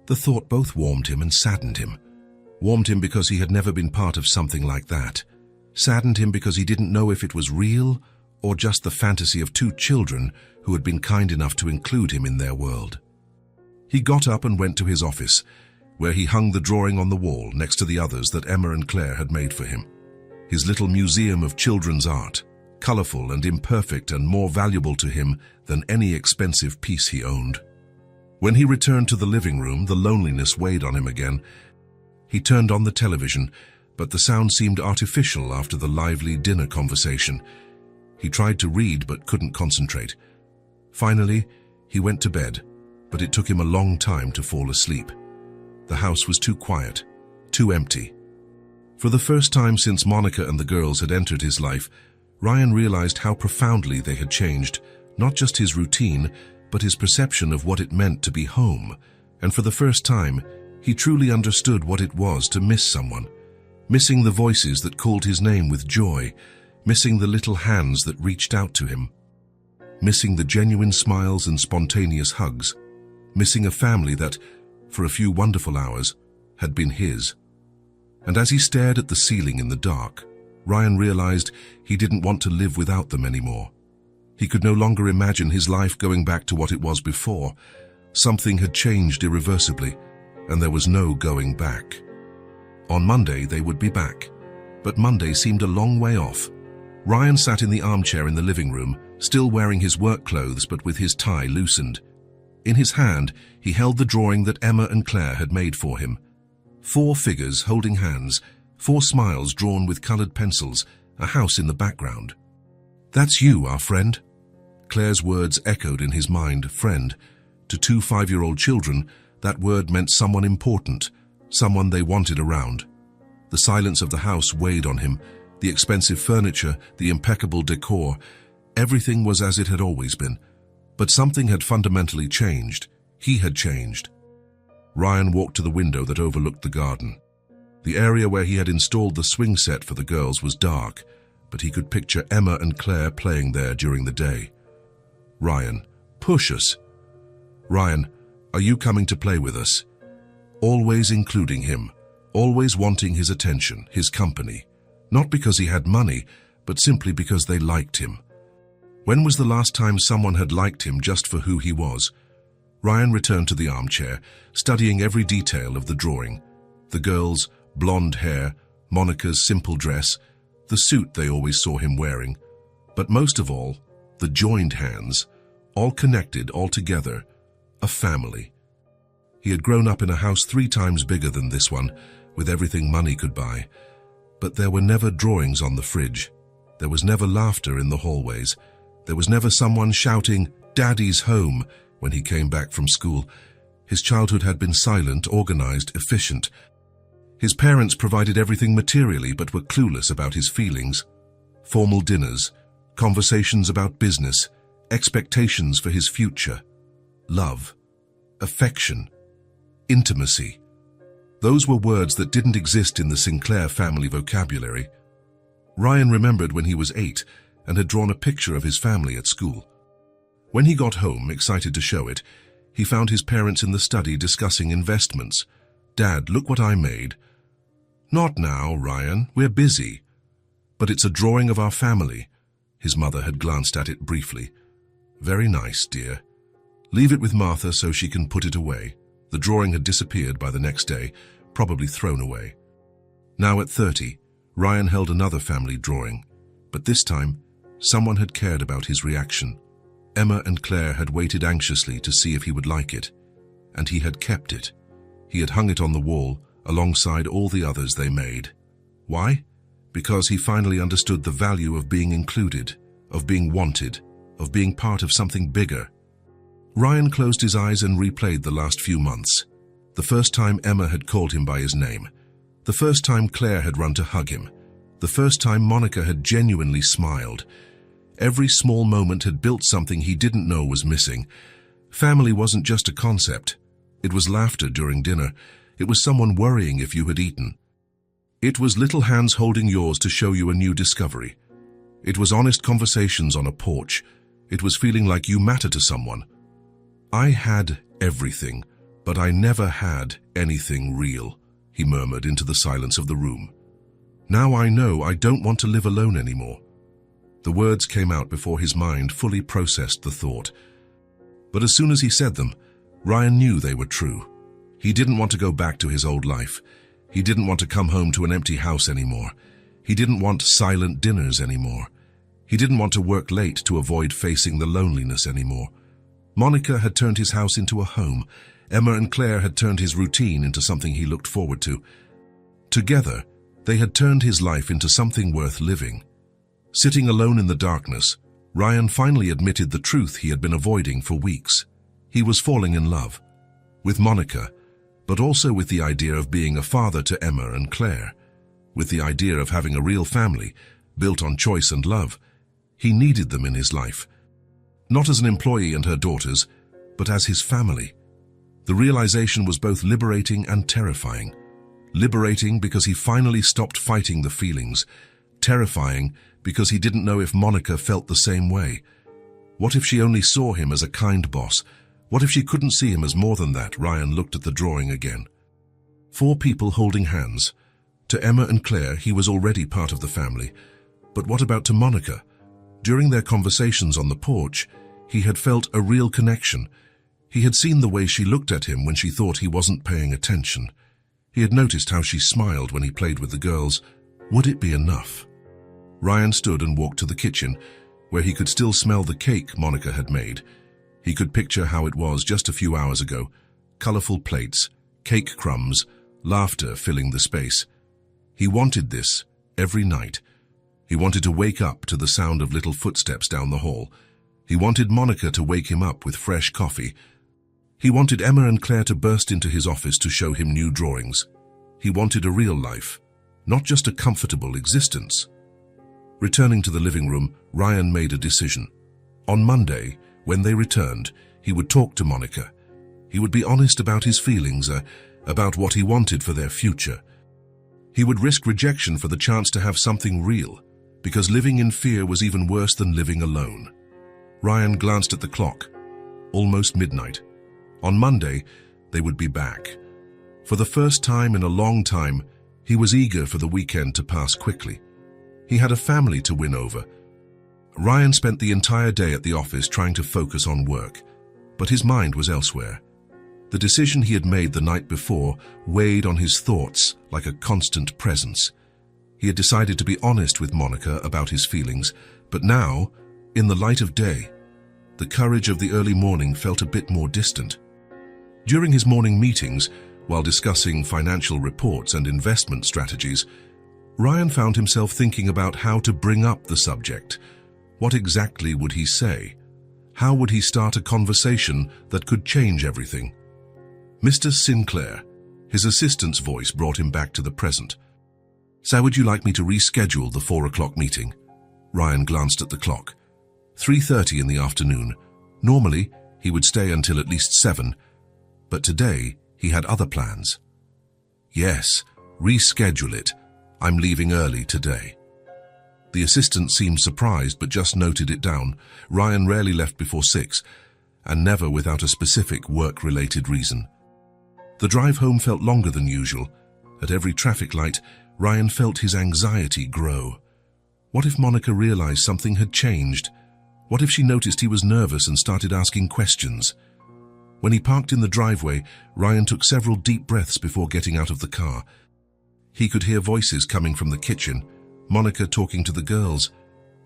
The thought both warmed him and saddened him. Warmed him because he had never been part of something like that. Saddened him because he didn't know if it was real or just the fantasy of 2 children who had been kind enough to include him in their world. He got up and went to his office, where he hung the drawing on the wall next to the others that Emma and Claire had made for him. His little museum of children's art, colorful and imperfect and more valuable to him than any expensive piece he owned. When he returned to the living room, the loneliness weighed on him again. He turned on the television, but the sound seemed artificial after the lively dinner conversation. He tried to read but couldn't concentrate. Finally, he went to bed, but it took him a long time to fall asleep. The house was too quiet, too empty. For the first time since Monica and the girls had entered his life, Ryan realized how profoundly they had changed, not just his routine, but his perception of what it meant to be home. And for the first time, he truly understood what it was to miss someone, missing the voices that called his name with joy, missing the little hands that reached out to him, missing the genuine smiles and spontaneous hugs, missing a family that, for a few wonderful hours, had been his. And as he stared at the ceiling in the dark, Ryan realized he didn't want to live without them anymore. He could no longer imagine his life going back to what it was before. Something had changed irreversibly, and there was no going back. On Monday, they would be back, but Monday seemed a long way off. Ryan sat in the armchair in the living room, still wearing his work clothes but with his tie loosened. In his hand, he held the drawing that Emma and Claire had made for him. 4 figures holding hands, 4 smiles drawn with colored pencils, a house in the background. "That's you, our friend." Claire's words echoed in his mind, friend. To 2 5-year-old children, that word meant someone important, someone they wanted around. The silence of the house weighed on him, the expensive furniture, the impeccable decor. Everything was as it had always been. But something had fundamentally changed. He had changed. Ryan walked to the window that overlooked the garden. The area where he had installed the swing set for the girls was dark, but he could picture Emma and Claire playing there during the day. "Ryan, push us." "Ryan, are you coming to play with us?" Always including him, always wanting his attention, his company. Not because he had money, but simply because they liked him. When was the last time someone had liked him just for who he was? Ryan returned to the armchair, studying every detail of the drawing. The girls' blonde hair, Monica's simple dress, the suit they always saw him wearing. But most of all, the joined hands, all connected, all together, a family. He had grown up in a house 3 times bigger than this one, with everything money could buy. But there were never drawings on the fridge. There was never laughter in the hallways. There was never someone shouting, "Daddy's home," when he came back from school. His childhood had been silent, organized, efficient. His parents provided everything materially but were clueless about his feelings. Formal dinners, conversations about business, expectations for his future, love, affection, intimacy. Those were words that didn't exist in the Sinclair family vocabulary. Ryan remembered when he was 8 and had drawn a picture of his family at school. When he got home, excited to show it, he found his parents in the study discussing investments. "Dad, look what I made." "Not now, Ryan, we're busy." "But it's a drawing of our family." His mother had glanced at it briefly. "Very nice, dear. Leave it with Martha so she can put it away." The drawing had disappeared by the next day, probably thrown away. Now at 30, Ryan held another family drawing, but this time, someone had cared about his reaction. Emma and Claire had waited anxiously to see if he would like it, and he had kept it. He had hung it on the wall alongside all the others they made. Why? Because he finally understood the value of being included, of being wanted, of being part of something bigger. Ryan closed his eyes and replayed the last few months. The first time Emma had called him by his name. The first time Claire had run to hug him. The first time Monica had genuinely smiled. Every small moment had built something he didn't know was missing. Family wasn't just a concept. It was laughter during dinner. It was someone worrying if you had eaten. It was little hands holding yours to show you a new discovery. It was honest conversations on a porch. It was feeling like you matter to someone. I had everything, but I never had anything real, he murmured into the silence of the room. Now I know I don't want to live alone anymore. The words came out before his mind fully processed the thought. But as soon as he said them, Ryan knew they were true. He didn't want to go back to his old life. He didn't want to come home to an empty house anymore. He didn't want silent dinners anymore. He didn't want to work late to avoid facing the loneliness anymore. Monica had turned his house into a home. Emma and Claire had turned his routine into something he looked forward to. Together, they had turned his life into something worth living. Sitting alone in the darkness, Ryan finally admitted the truth he had been avoiding for weeks. He was falling in love. With Monica, but also with the idea of being a father to Emma and Claire. With the idea of having a real family, built on choice and love. He needed them in his life. Not as an employee and her daughters, but as his family. The realization was both liberating and terrifying. Liberating because he finally stopped fighting the feelings. Terrifying because he didn't know if Monica felt the same way. What if she only saw him as a kind boss? What if she couldn't see him as more than that? Ryan looked at the drawing again. 4 people holding hands. To Emma and Claire, he was already part of the family. But what about to Monica? During their conversations on the porch, he had felt a real connection. He had seen the way she looked at him when she thought he wasn't paying attention. He had noticed how she smiled when he played with the girls. Would it be enough? Ryan stood and walked to the kitchen, where he could still smell the cake Monica had made. He could picture how it was just a few hours ago. Colorful plates, cake crumbs, laughter filling the space. He wanted this every night. He wanted to wake up to the sound of little footsteps down the hall. He wanted Monica to wake him up with fresh coffee. He wanted Emma and Claire to burst into his office to show him new drawings. He wanted a real life, not just a comfortable existence. Returning to the living room, Ryan made a decision. On Monday, when they returned, he would talk to Monica. He would be honest about his feelings, about what he wanted for their future. He would risk rejection for the chance to have something real, because living in fear was even worse than living alone. Ryan glanced at the clock. Almost midnight. On Monday, they would be back. For the first time in a long time, he was eager for the weekend to pass quickly. He had a family to win over. Ryan spent the entire day at the office trying to focus on work, but his mind was elsewhere. The decision he had made the night before weighed on his thoughts like a constant presence. He had decided to be honest with Monica about his feelings, but now, in the light of day, the courage of the early morning felt a bit more distant. During his morning meetings, while discussing financial reports and investment strategies, Ryan found himself thinking about how to bring up the subject. What exactly would he say? How would he start a conversation that could change everything? Mr. Sinclair, his assistant's voice brought him back to the present. So would you like me to reschedule the 4 o'clock meeting? Ryan glanced at the clock. 3:30 in the afternoon. Normally, he would stay until at least 7, but today he had other plans. Yes, reschedule it. I'm leaving early today. The assistant seemed surprised but just noted it down. Ryan rarely left before 6, and never without a specific work-related reason. The drive home felt longer than usual. At every traffic light, Ryan felt his anxiety grow. What if Monica realized something had changed? What if she noticed he was nervous and started asking questions? When he parked in the driveway, Ryan took several deep breaths before getting out of the car. He could hear voices coming from the kitchen, Monica talking to the girls,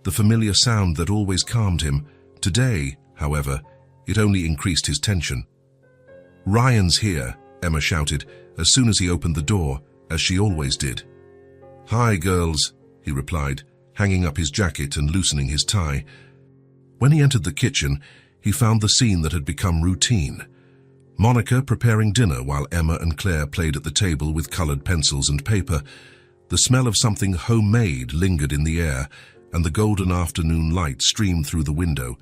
the familiar sound that always calmed him. Today, however, it only increased his tension. "Ryan's here," Emma shouted as soon as he opened the door, as she always did. "Hi, girls," he replied, hanging up his jacket and loosening his tie. When he entered the kitchen, he found the scene that had become routine. Monica preparing dinner while Emma and Claire played at the table with colored pencils and paper. The smell of something homemade lingered in the air, and the golden afternoon light streamed through the window,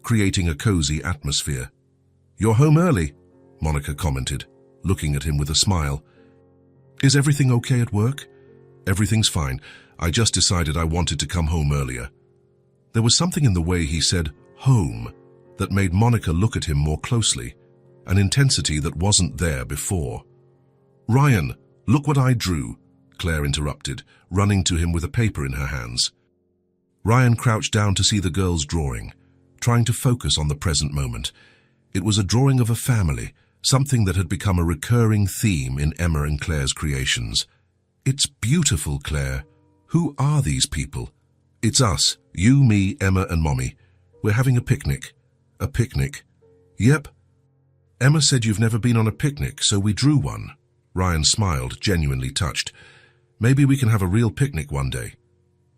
creating a cozy atmosphere. "You're home early," Monica commented, looking at him with a smile. "Is everything okay at work?" Everything's fine. I just decided I wanted to come home earlier. There was something in the way he said home that made Monica look at him more closely, an intensity that wasn't there before. Ryan, look what I drew, Claire interrupted, running to him with a paper in her hands. Ryan crouched down to see the girl's drawing, trying to focus on the present moment. It was a drawing of a family, something that had become a recurring theme in Emma and Claire's creations. It's beautiful, Claire. Who are these people? It's us, you, me, Emma and Mommy. We're having a picnic. A picnic? Yep. Emma said you've never been on a picnic, so we drew one. Ryan smiled, genuinely touched. Maybe we can have a real picnic one day.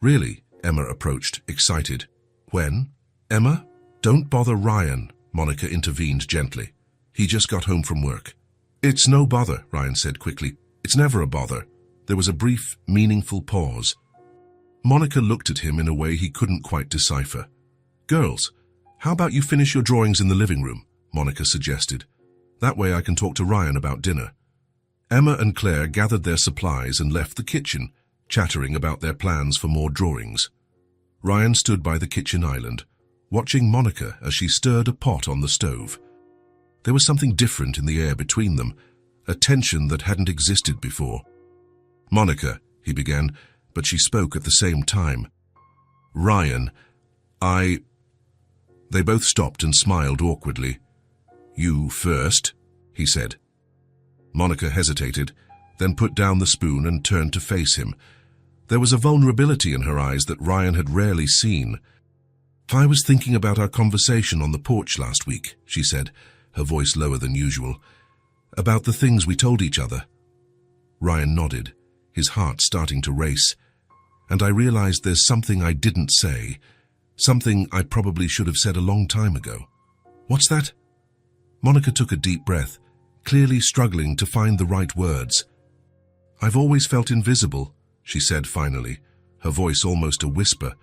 Really? Emma approached, excited. When? Emma? Don't bother Ryan, Monica intervened gently. He just got home from work. It's no bother, Ryan said quickly. It's never a bother. There was a brief, meaningful pause. Monica looked at him in a way he couldn't quite decipher. Girls, how about you finish your drawings in the living room? Monica suggested. That way I can talk to Ryan about dinner. Emma and Claire gathered their supplies and left the kitchen, chattering about their plans for more drawings. Ryan stood by the kitchen island, watching Monica as she stirred a pot on the stove. There was something different in the air between them, a tension that hadn't existed before. Monica, he began, but she spoke at the same time. Ryan, They both stopped and smiled awkwardly. You first, he said. Monica hesitated, then put down the spoon and turned to face him. There was a vulnerability in her eyes that Ryan had rarely seen. I was thinking about our conversation on the porch last week, she said, her voice lower than usual. About the things we told each other. Ryan nodded, his heart starting to race. And I realized there's something I didn't say, something I probably should have said a long time ago. What's that? Monica took a deep breath, clearly struggling to find the right words. I've always felt invisible, she said finally, her voice almost a whisper.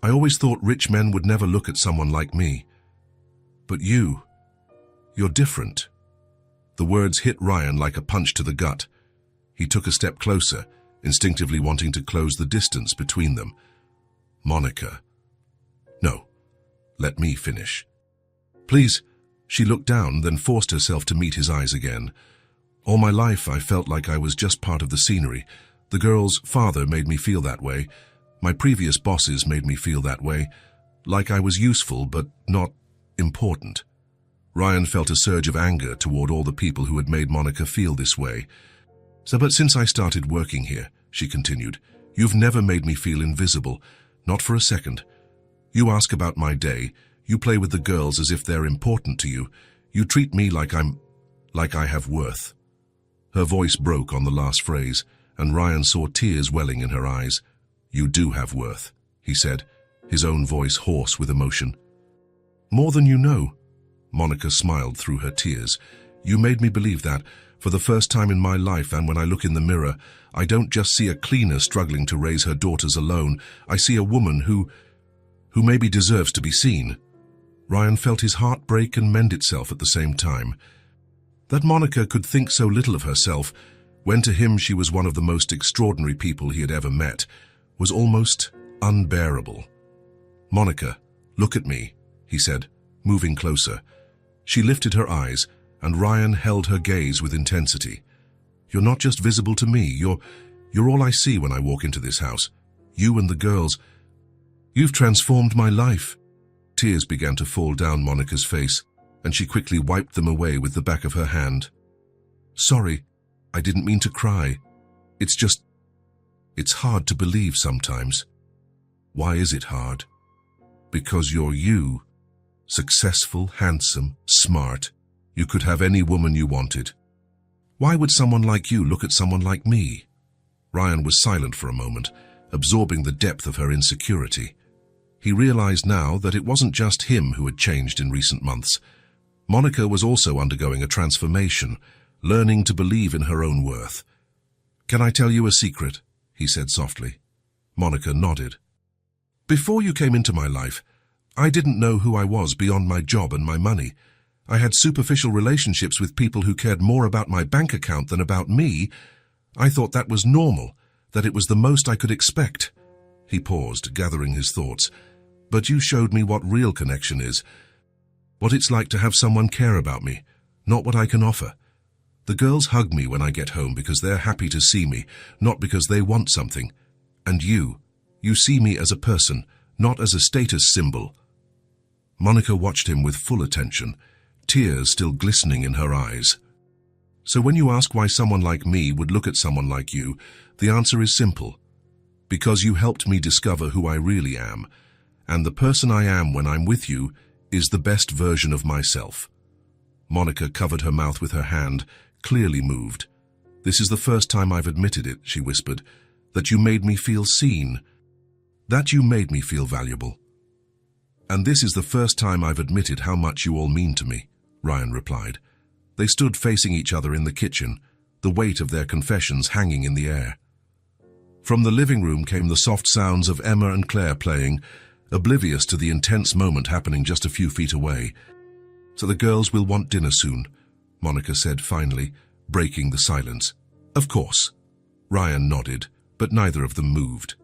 I always thought rich men would never look at someone like me. But you're different. The words hit Ryan like a punch to the gut. He took a step closer, instinctively wanting to close the distance between them. Monica. No, let me finish. Please. She looked down, then forced herself to meet his eyes again. All my life I felt like I was just part of the scenery. The girl's father made me feel that way. My previous bosses made me feel that way. Like I was useful, but not important. Ryan felt a surge of anger toward all the people who had made Monica feel this way. But since I started working here, she continued, you've never made me feel invisible, not for a second. You ask about my day, you play with the girls as if they're important to you. You treat me like I have worth. Her voice broke on the last phrase, and Ryan saw tears welling in her eyes. You do have worth, he said, his own voice hoarse with emotion. More than you know. Monica smiled through her tears. You made me believe that. For the first time in my life, and when I look in the mirror, I don't just see a cleaner struggling to raise her daughters alone. I see a woman who maybe deserves to be seen. Ryan felt his heart break and mend itself at the same time. That Monica could think so little of herself, when to him she was one of the most extraordinary people he had ever met, was almost unbearable. Monica, look at me, he said, moving closer. She lifted her eyes, and Ryan held her gaze with intensity. You're not just visible to me, you're all I see when I walk into this house. You and the girls. You've transformed my life. Tears began to fall down Monica's face, and she quickly wiped them away with the back of her hand. Sorry, I didn't mean to cry. It's hard to believe sometimes. Why is it hard? Because you're you. Successful, handsome, smart. You could have any woman you wanted. Why would someone like you look at someone like me? Ryan was silent for a moment, absorbing the depth of her insecurity. He realized now that it wasn't just him who had changed in recent months. Monica was also undergoing a transformation, learning to believe in her own worth. Can I tell you a secret? He said softly. Monica nodded. Before you came into my life, I didn't know who I was beyond my job and my money. I had superficial relationships with people who cared more about my bank account than about me. I thought that was normal, that it was the most I could expect." He paused, gathering his thoughts. "But you showed me what real connection is. What it's like to have someone care about me, not what I can offer. The girls hug me when I get home because they're happy to see me, not because they want something. And you see me as a person, not as a status symbol." Monica watched him with full attention, tears still glistening in her eyes. "So when you ask why someone like me would look at someone like you, the answer is simple. Because you helped me discover who I really am, and the person I am when I'm with you is the best version of myself." Monica covered her mouth with her hand, clearly moved. "This is the first time I've admitted it," she whispered, "that you made me feel seen, that you made me feel valuable." "And this is the first time I've admitted how much you all mean to me," Ryan replied. They stood facing each other in the kitchen, the weight of their confessions hanging in the air. From the living room came the soft sounds of Emma and Claire playing, oblivious to the intense moment happening just a few feet away. "So the girls will want dinner soon," Monica said finally, breaking the silence. "Of course." Ryan nodded, but neither of them moved.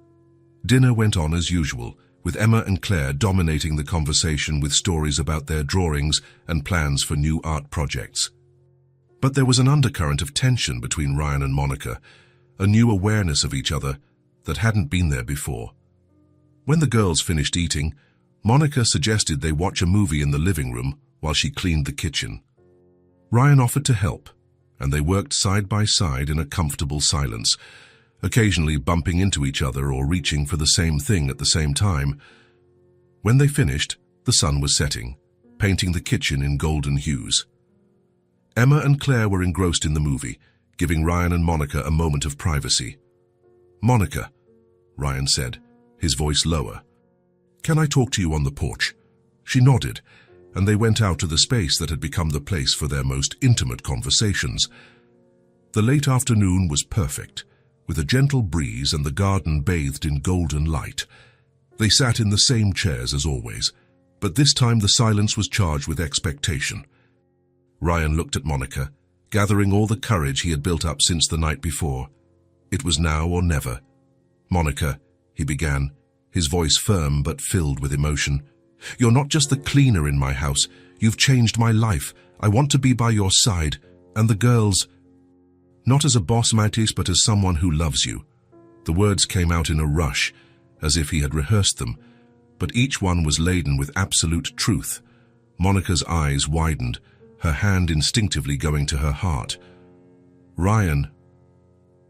Dinner went on as usual, with Emma and Claire dominating the conversation with stories about their drawings and plans for new art projects. But there was an undercurrent of tension between Ryan and Monica, a new awareness of each other that hadn't been there before. When the girls finished eating, Monica suggested they watch a movie in the living room while she cleaned the kitchen. Ryan offered to help, and they worked side by side in a comfortable silence, occasionally bumping into each other or reaching for the same thing at the same time. When they finished, the sun was setting, painting the kitchen in golden hues. Emma and Claire were engrossed in the movie, giving Ryan and Monica a moment of privacy. "Monica," Ryan said, his voice lower, "can I talk to you on the porch?" She nodded, and they went out to the space that had become the place for their most intimate conversations. The late afternoon was perfect, with a gentle breeze and the garden bathed in golden light. They sat in the same chairs as always, but this time the silence was charged with expectation. Ryan looked at Monica, gathering all the courage he had built up since the night before. It was now or never. "Monica," he began, his voice firm but filled with emotion, "you're not just the cleaner in my house. You've changed my life. I want to be by your side. And the girls. Not as a boss, Matisse, but as someone who loves you." The words came out in a rush, as if he had rehearsed them, but each one was laden with absolute truth. Monica's eyes widened, her hand instinctively going to her heart. "Ryan,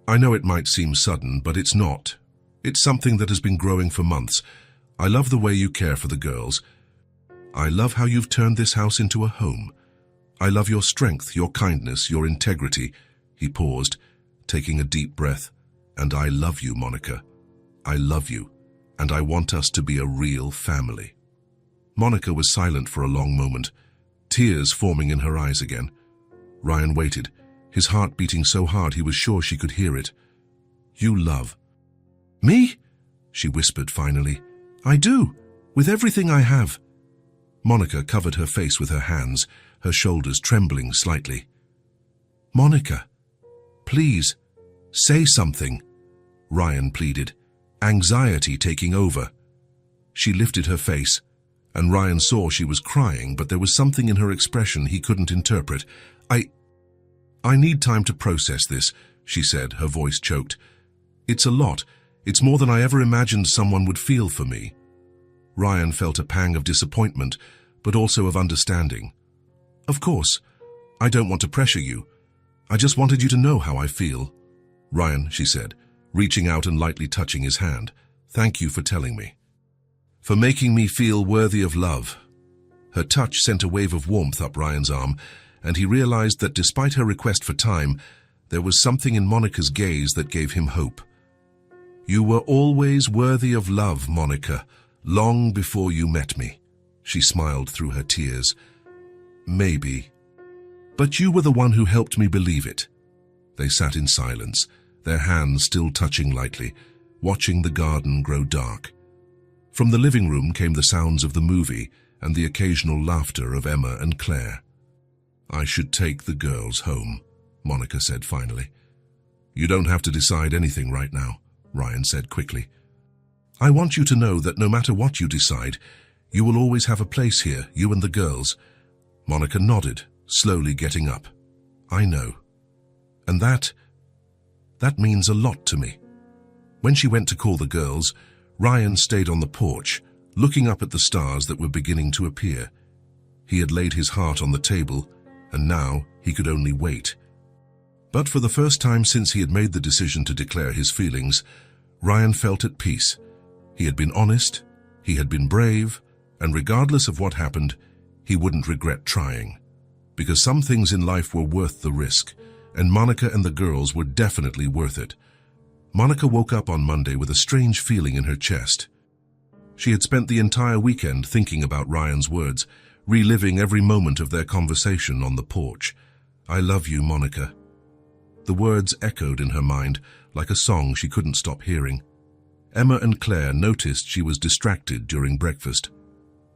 I know it might seem sudden, but it's not. It's something that has been growing for months. I love the way you care for the girls. I love how you've turned this house into a home. I love your strength, your kindness, your integrity." He paused, taking a deep breath. "And I love you, Monica. I love you, and I want us to be a real family." Monica was silent for a long moment, tears forming in her eyes again. Ryan waited, his heart beating so hard he was sure she could hear it. "You love me?" she whispered finally. "I do, with everything I have." Monica covered her face with her hands, her shoulders trembling slightly. "Monica, please, say something," Ryan pleaded, anxiety taking over. She lifted her face, and Ryan saw she was crying, but there was something in her expression he couldn't interpret. I need time to process this," she said, her voice choked. "It's a lot. It's more than I ever imagined someone would feel for me." Ryan felt a pang of disappointment, but also of understanding. "Of course, I don't want to pressure you. I just wanted you to know how I feel." "Ryan," she said, reaching out and lightly touching his hand, "thank you for telling me. For making me feel worthy of love." Her touch sent a wave of warmth up Ryan's arm, and he realized that despite her request for time, there was something in Monica's gaze that gave him hope. "You were always worthy of love, Monica, long before you met me," she smiled through her tears. "Maybe. But you were the one who helped me believe it." They sat in silence, their hands still touching lightly, watching the garden grow dark. From the living room came the sounds of the movie and the occasional laughter of Emma and Claire. "I should take the girls home," Monica said finally. "You don't have to decide anything right now." Ryan said quickly. I want you to know that no matter what you decide, you will always have a place here, you and the girls. Monica nodded, slowly getting up. I know. And that means a lot to me. When she went to call the girls, Ryan stayed on the porch, looking up at the stars that were beginning to appear. He had laid his heart on the table, and now he could only wait. But for the first time since he had made the decision to declare his feelings, Ryan felt at peace. He had been honest, he had been brave, and regardless of what happened, he wouldn't regret trying. Because some things in life were worth the risk, and Monica and the girls were definitely worth it. Monica woke up on Monday with a strange feeling in her chest. She had spent the entire weekend thinking about Ryan's words, reliving every moment of their conversation on the porch. I love you, Monica. The words echoed in her mind like a song she couldn't stop hearing. Emma and Claire noticed she was distracted during breakfast.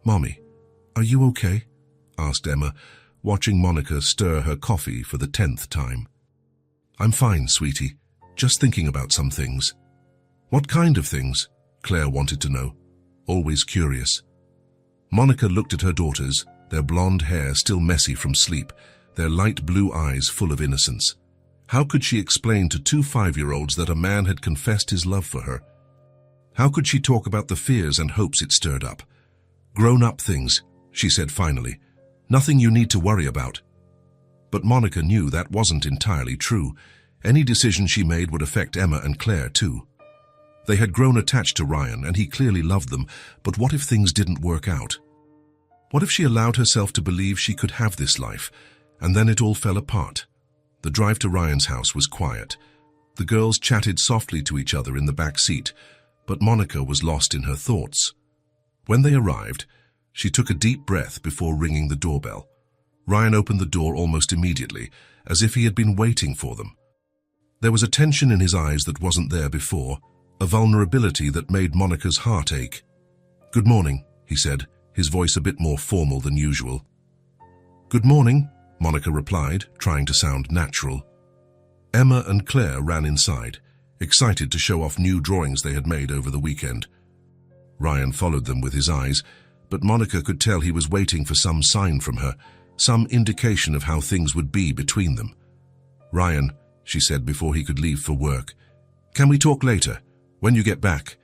Mommy, are you okay? Asked Emma, watching Monica stir her coffee for the 10th time. I'm fine, sweetie. Just thinking about some things. What kind of things? Claire wanted to know, always curious. Monica looked at her daughters, their blonde hair still messy from sleep, their light blue eyes full of innocence. How could she explain to two 5-year-olds that a man had confessed his love for her? How could she talk about the fears and hopes it stirred up? Grown-up things, she said finally. Nothing you need to worry about. But Monica knew that wasn't entirely true. Any decision she made would affect Emma and Claire too. They had grown attached to Ryan, and he clearly loved them, but what if things didn't work out? What if she allowed herself to believe she could have this life, and then it all fell apart? The drive to Ryan's house was quiet. The girls chatted softly to each other in the back seat, but Monica was lost in her thoughts. When they arrived, she took a deep breath before ringing the doorbell. Ryan opened the door almost immediately, as if he had been waiting for them. There was a tension in his eyes that wasn't there before, a vulnerability that made Monica's heart ache. Good morning, he said, his voice a bit more formal than usual. Good morning, Monica replied, trying to sound natural. Emma and Claire ran inside, excited to show off new drawings they had made over the weekend. Ryan followed them with his eyes, but Monica could tell he was waiting for some sign from her, some indication of how things would be between them. Ryan, she said before he could leave for work, can we talk later, when you get back?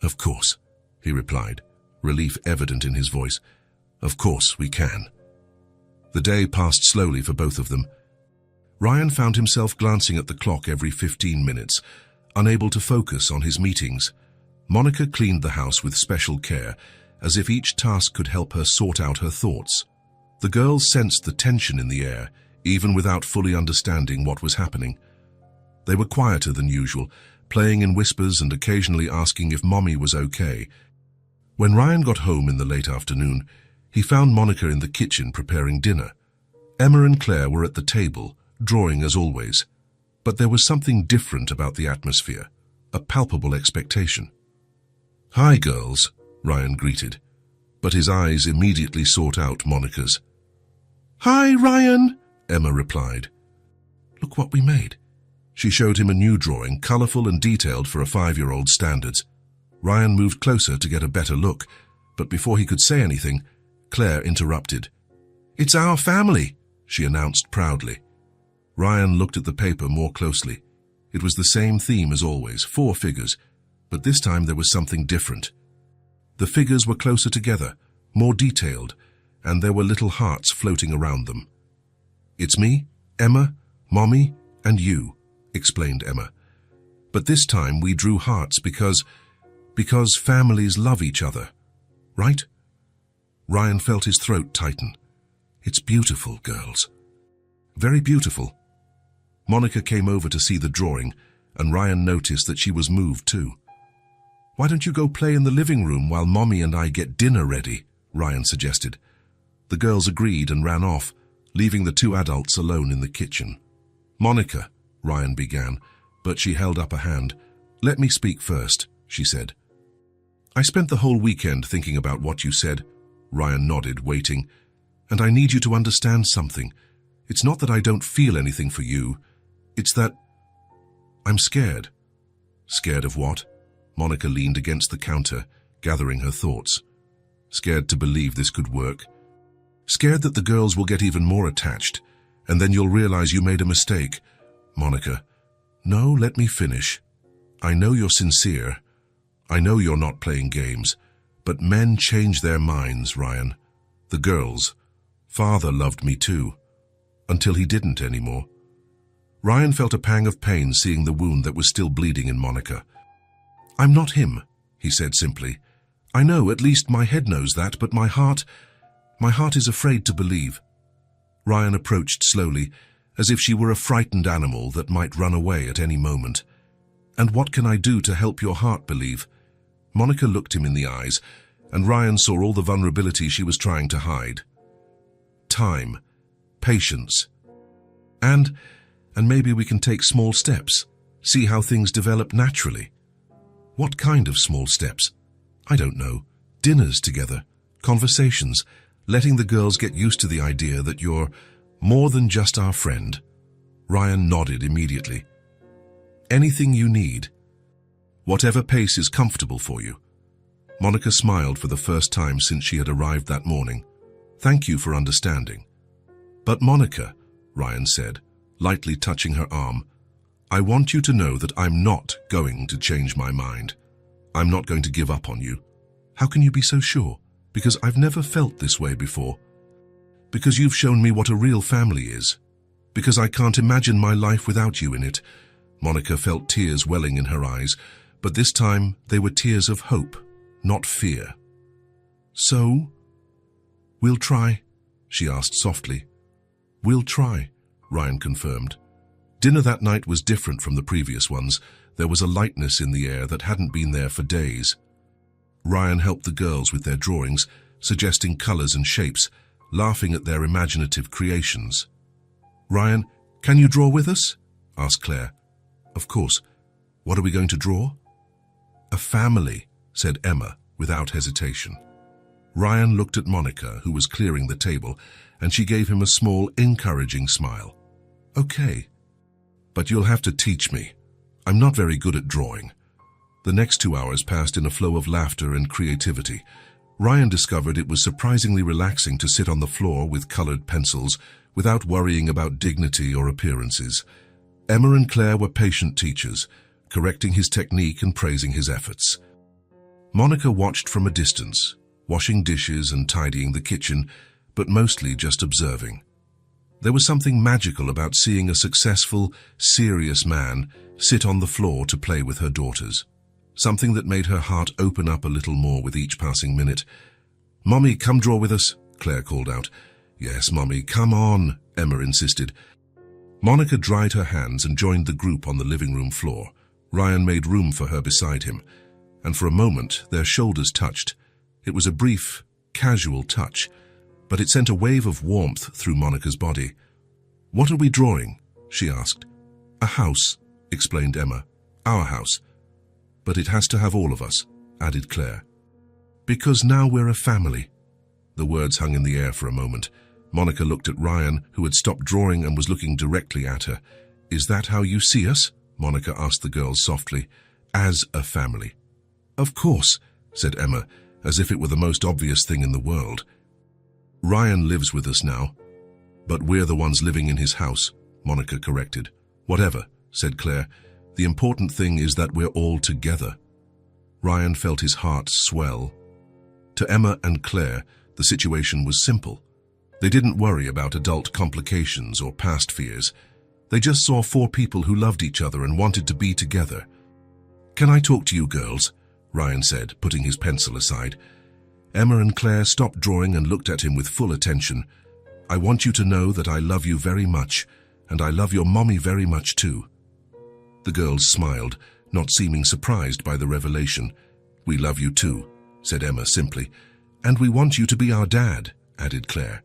Of course, he replied, relief evident in his voice. Of course we can. The day passed slowly for both of them. Ryan found himself glancing at the clock every 15 minutes, unable to focus on his meetings. Monica cleaned the house with special care, as if each task could help her sort out her thoughts. The girls sensed the tension in the air, even without fully understanding what was happening. They were quieter than usual, playing in whispers and occasionally asking if Mommy was okay. When Ryan got home in the late afternoon, he found Monica in the kitchen preparing dinner. Emma and Claire were at the table, drawing as always. But there was something different about the atmosphere, a palpable expectation. Hi, girls, Ryan greeted, but his eyes immediately sought out Monica's. Hi, Ryan, Emma replied. Look what we made. She showed him a new drawing, colorful and detailed for a 5-year-old's standards. Ryan moved closer to get a better look, but before he could say anything, Claire interrupted. It's our family, she announced proudly. Ryan looked at the paper more closely. It was the same theme as always, 4 figures, but this time there was something different. The figures were closer together, more detailed, and there were little hearts floating around them. It's me, Emma, Mommy, and you, explained Emma. But this time we drew hearts because families love each other, right? Ryan felt his throat tighten. It's beautiful, girls. Very beautiful. Monica came over to see the drawing, and Ryan noticed that she was moved too. Why don't you go play in the living room while Mommy and I get dinner ready? Ryan suggested. The girls agreed and ran off, leaving the 2 adults alone in the kitchen. Monica, Ryan began, but she held up a hand. Let me speak first, she said. I spent the whole weekend thinking about what you said. Ryan nodded, waiting. And I need you to understand something. It's not that I don't feel anything for you. It's that I'm scared. Scared of what? Monica leaned against the counter, gathering her thoughts. Scared to believe this could work. Scared that the girls will get even more attached, and then you'll realize you made a mistake. Monica, no, let me finish. I know you're sincere. I know you're not playing games. But men change their minds, Ryan. The girls. Father loved me too. Until he didn't anymore. Ryan felt a pang of pain seeing the wound that was still bleeding in Monica. I'm not him, he said simply. I know, at least my head knows that, but my heart is afraid to believe. Ryan approached slowly, as if she were a frightened animal that might run away at any moment. And what can I do to help your heart believe? Monica looked him in the eyes, and Ryan saw all the vulnerability she was trying to hide. Time, patience, and maybe we can take small steps, see how things develop naturally. What kind of small steps? I don't know. Dinners together, conversations, letting the girls get used to the idea that you're more than just our friend. Ryan nodded immediately. Anything you need. Whatever pace is comfortable for you. Monica smiled for the first time since she had arrived that morning. Thank you for understanding. But Monica, Ryan said, lightly touching her arm, I want you to know that I'm not going to change my mind. I'm not going to give up on you. How can you be so sure? Because I've never felt this way before. Because you've shown me what a real family is. Because I can't imagine my life without you in it. Monica felt tears welling in her eyes, but this time they were tears of hope, not fear. So, we'll try, she asked softly. We'll try, Ryan confirmed. Dinner that night was different from the previous ones. There was a lightness in the air that hadn't been there for days. Ryan helped the girls with their drawings, suggesting colors and shapes, laughing at their imaginative creations. Ryan, can you draw with us? Asked Claire. Of course. What are we going to draw? A family, said Emma, without hesitation. Ryan looked at Monica, who was clearing the table, and she gave him a small, encouraging smile. Okay. But you'll have to teach me. I'm not very good at drawing. The next 2 hours passed in a flow of laughter and creativity. Ryan discovered it was surprisingly relaxing to sit on the floor with colored pencils without worrying about dignity or appearances. Emma and Claire were patient teachers, correcting his technique and praising his efforts. Monica watched from a distance, washing dishes and tidying the kitchen, but mostly just observing. There was something magical about seeing a successful, serious man sit on the floor to play with her daughters. Something that made her heart open up a little more with each passing minute. Mommy, come draw with us, Claire called out. Yes, Mommy, come on, Emma insisted. Monica dried her hands and joined the group on the living room floor. Ryan made room for her beside him, and for a moment their shoulders touched. It was a brief, casual touch, but it sent a wave of warmth through Monica's body. What are we drawing? She asked. A house, explained Emma. Our house. But it has to have all of us, added Claire. Because now we're a family. The words hung in the air for a moment. Monica looked at Ryan, who had stopped drawing and was looking directly at her. Is that how you see us? Monica asked the girls softly. As a family. Of course, said Emma, as if it were the most obvious thing in the world. Ryan lives with us now. But we're the ones living in his house, Monica corrected. Whatever, said Claire. The important thing is that we're all together. Ryan felt his heart swell. To Emma and Claire, the situation was simple. They didn't worry about adult complications or past fears. They just saw 4 people who loved each other and wanted to be together. Can I talk to you girls? Ryan said, putting his pencil aside. Emma and Claire stopped drawing and looked at him with full attention. I want you to know that I love you very much, and I love your mommy very much too. The girls smiled, not seeming surprised by the revelation. We love you too, said Emma simply. And we want you to be our dad, added Claire.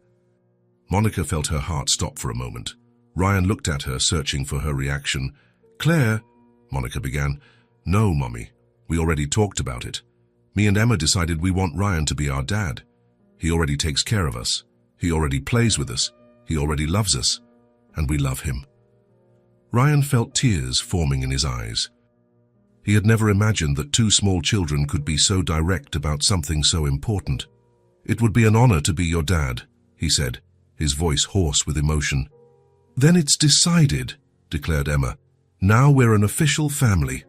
Monica felt her heart stop for a moment. Ryan looked at her, searching for her reaction. Claire, Monica began. No, Mommy. We already talked about it. Me and Emma decided we want Ryan to be our dad. He already takes care of us. He already plays with us. He already loves us. And we love him. Ryan felt tears forming in his eyes. He had never imagined that two small children could be so direct about something so important. "It would be an honor to be your dad," he said, his voice hoarse with emotion. "Then it's decided," declared Emma. "Now we're an official family."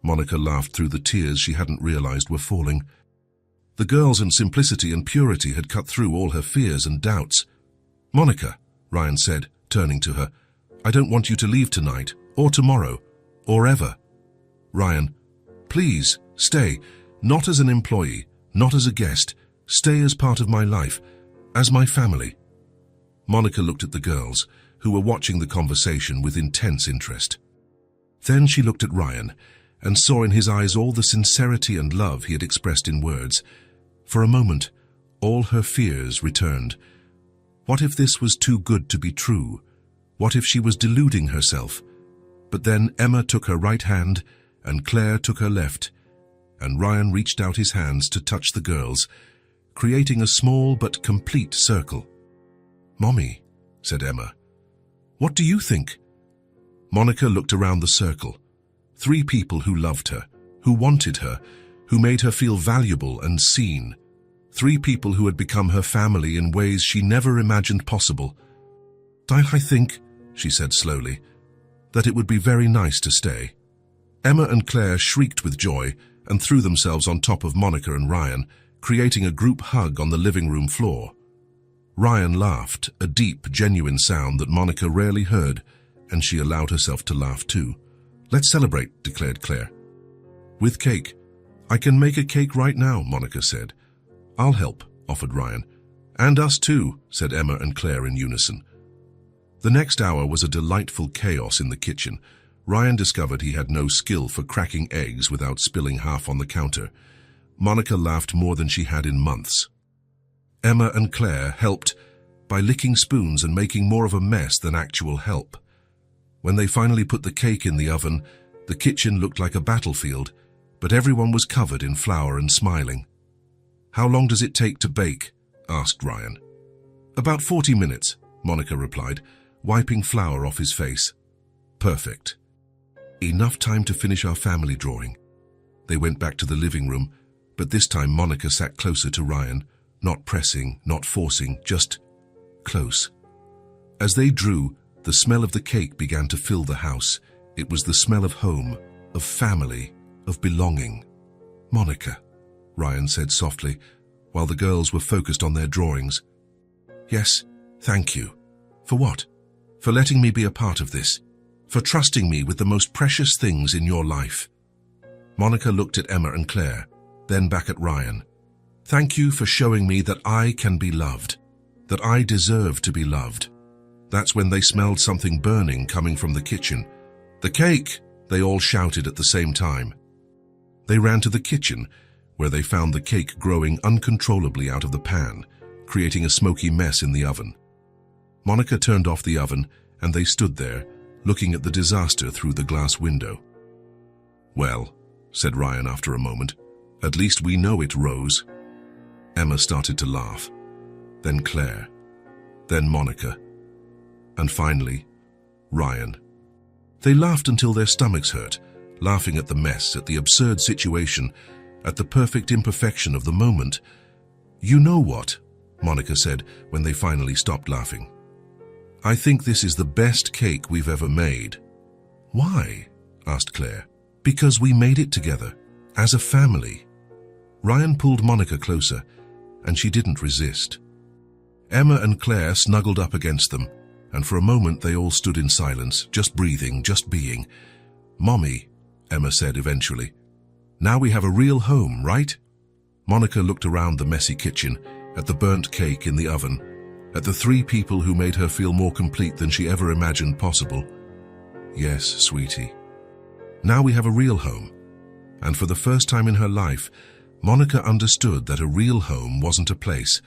Monica laughed through the tears she hadn't realized were falling. The girl's simplicity and purity had cut through all her fears and doubts. "Monica," Ryan said, turning to her, "I don't want you to leave tonight, or tomorrow, or ever." "Ryan, please, stay, not as an employee, not as a guest. Stay as part of my life, as my family." Monica looked at the girls, who were watching the conversation with intense interest. Then she looked at Ryan, and saw in his eyes all the sincerity and love he had expressed in words. For a moment, all her fears returned. What if this was too good to be true? What if she was deluding herself? But then Emma took her right hand, and Claire took her left, and Ryan reached out his hands to touch the girls, creating a small but complete circle. "Mommy," said Emma, "what do you think?" Monica looked around the circle. 3 people who loved her, who wanted her, who made her feel valuable and seen. 3 people who had become her family in ways she never imagined possible. "I think," she said slowly, "that it would be very nice to stay." Emma and Claire shrieked with joy and threw themselves on top of Monica and Ryan, creating a group hug on the living room floor. Ryan laughed, a deep, genuine sound that Monica rarely heard, and she allowed herself to laugh too. "Let's celebrate," declared Claire. "With cake." "I can make a cake right now," Monica said. "I'll help," offered Ryan. "And us too," said Emma and Claire in unison. The next hour was a delightful chaos in the kitchen. Ryan discovered he had no skill for cracking eggs without spilling half on the counter. Monica laughed more than she had in months. Emma and Claire helped by licking spoons and making more of a mess than actual help. When they finally put the cake in the oven, the kitchen looked like a battlefield, but everyone was covered in flour and smiling. "How long does it take to bake?" asked Ryan. "About 40 minutes, Monica replied, wiping flour off his face. "Perfect. Enough time to finish our family drawing." They went back to the living room, but this time Monica sat closer to Ryan, not pressing, not forcing, just close. As they drew, the smell of the cake began to fill the house. It was the smell of home, of family, of belonging. "Monica," Ryan said softly, while the girls were focused on their drawings. "Yes, thank you." "For what?" "For letting me be a part of this. For trusting me with the most precious things in your life." Monica looked at Emma and Claire, then back at Ryan. "Thank you for showing me that I can be loved, that I deserve to be loved." That's when they smelled something burning coming from the kitchen. "The cake!" they all shouted at the same time. They ran to the kitchen, where they found the cake growing uncontrollably out of the pan, creating a smoky mess in the oven. Monica turned off the oven, and they stood there, looking at the disaster through the glass window. "Well," said Ryan after a moment, "at least we know it, Rose." Emma started to laugh, then Claire, then Monica, and finally, Ryan. They laughed until their stomachs hurt, laughing at the mess, at the absurd situation, at the perfect imperfection of the moment. "You know what?" Monica said when they finally stopped laughing. "I think this is the best cake we've ever made." "Why?" asked Claire. "Because we made it together, as a family." Ryan pulled Monica closer, and she didn't resist. Emma and Claire snuggled up against them, and for a moment they all stood in silence, just breathing, just being. "Mommy," Emma said eventually, "now we have a real home, right?" Monica looked around the messy kitchen, at the burnt cake in the oven, at the 3 people who made her feel more complete than she ever imagined possible. "Yes, sweetie. Now we have a real home." And for the first time in her life, Monica understood that a real home wasn't a place.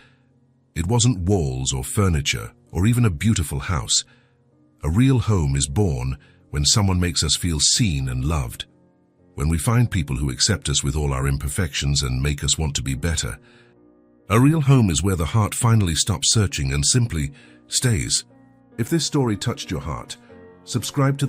It wasn't walls or furniture or even a beautiful house. A real home is born when someone makes us feel seen and loved. When we find people who accept us with all our imperfections and make us want to be better. A real home is where the heart finally stops searching and simply stays. If this story touched your heart, subscribe to the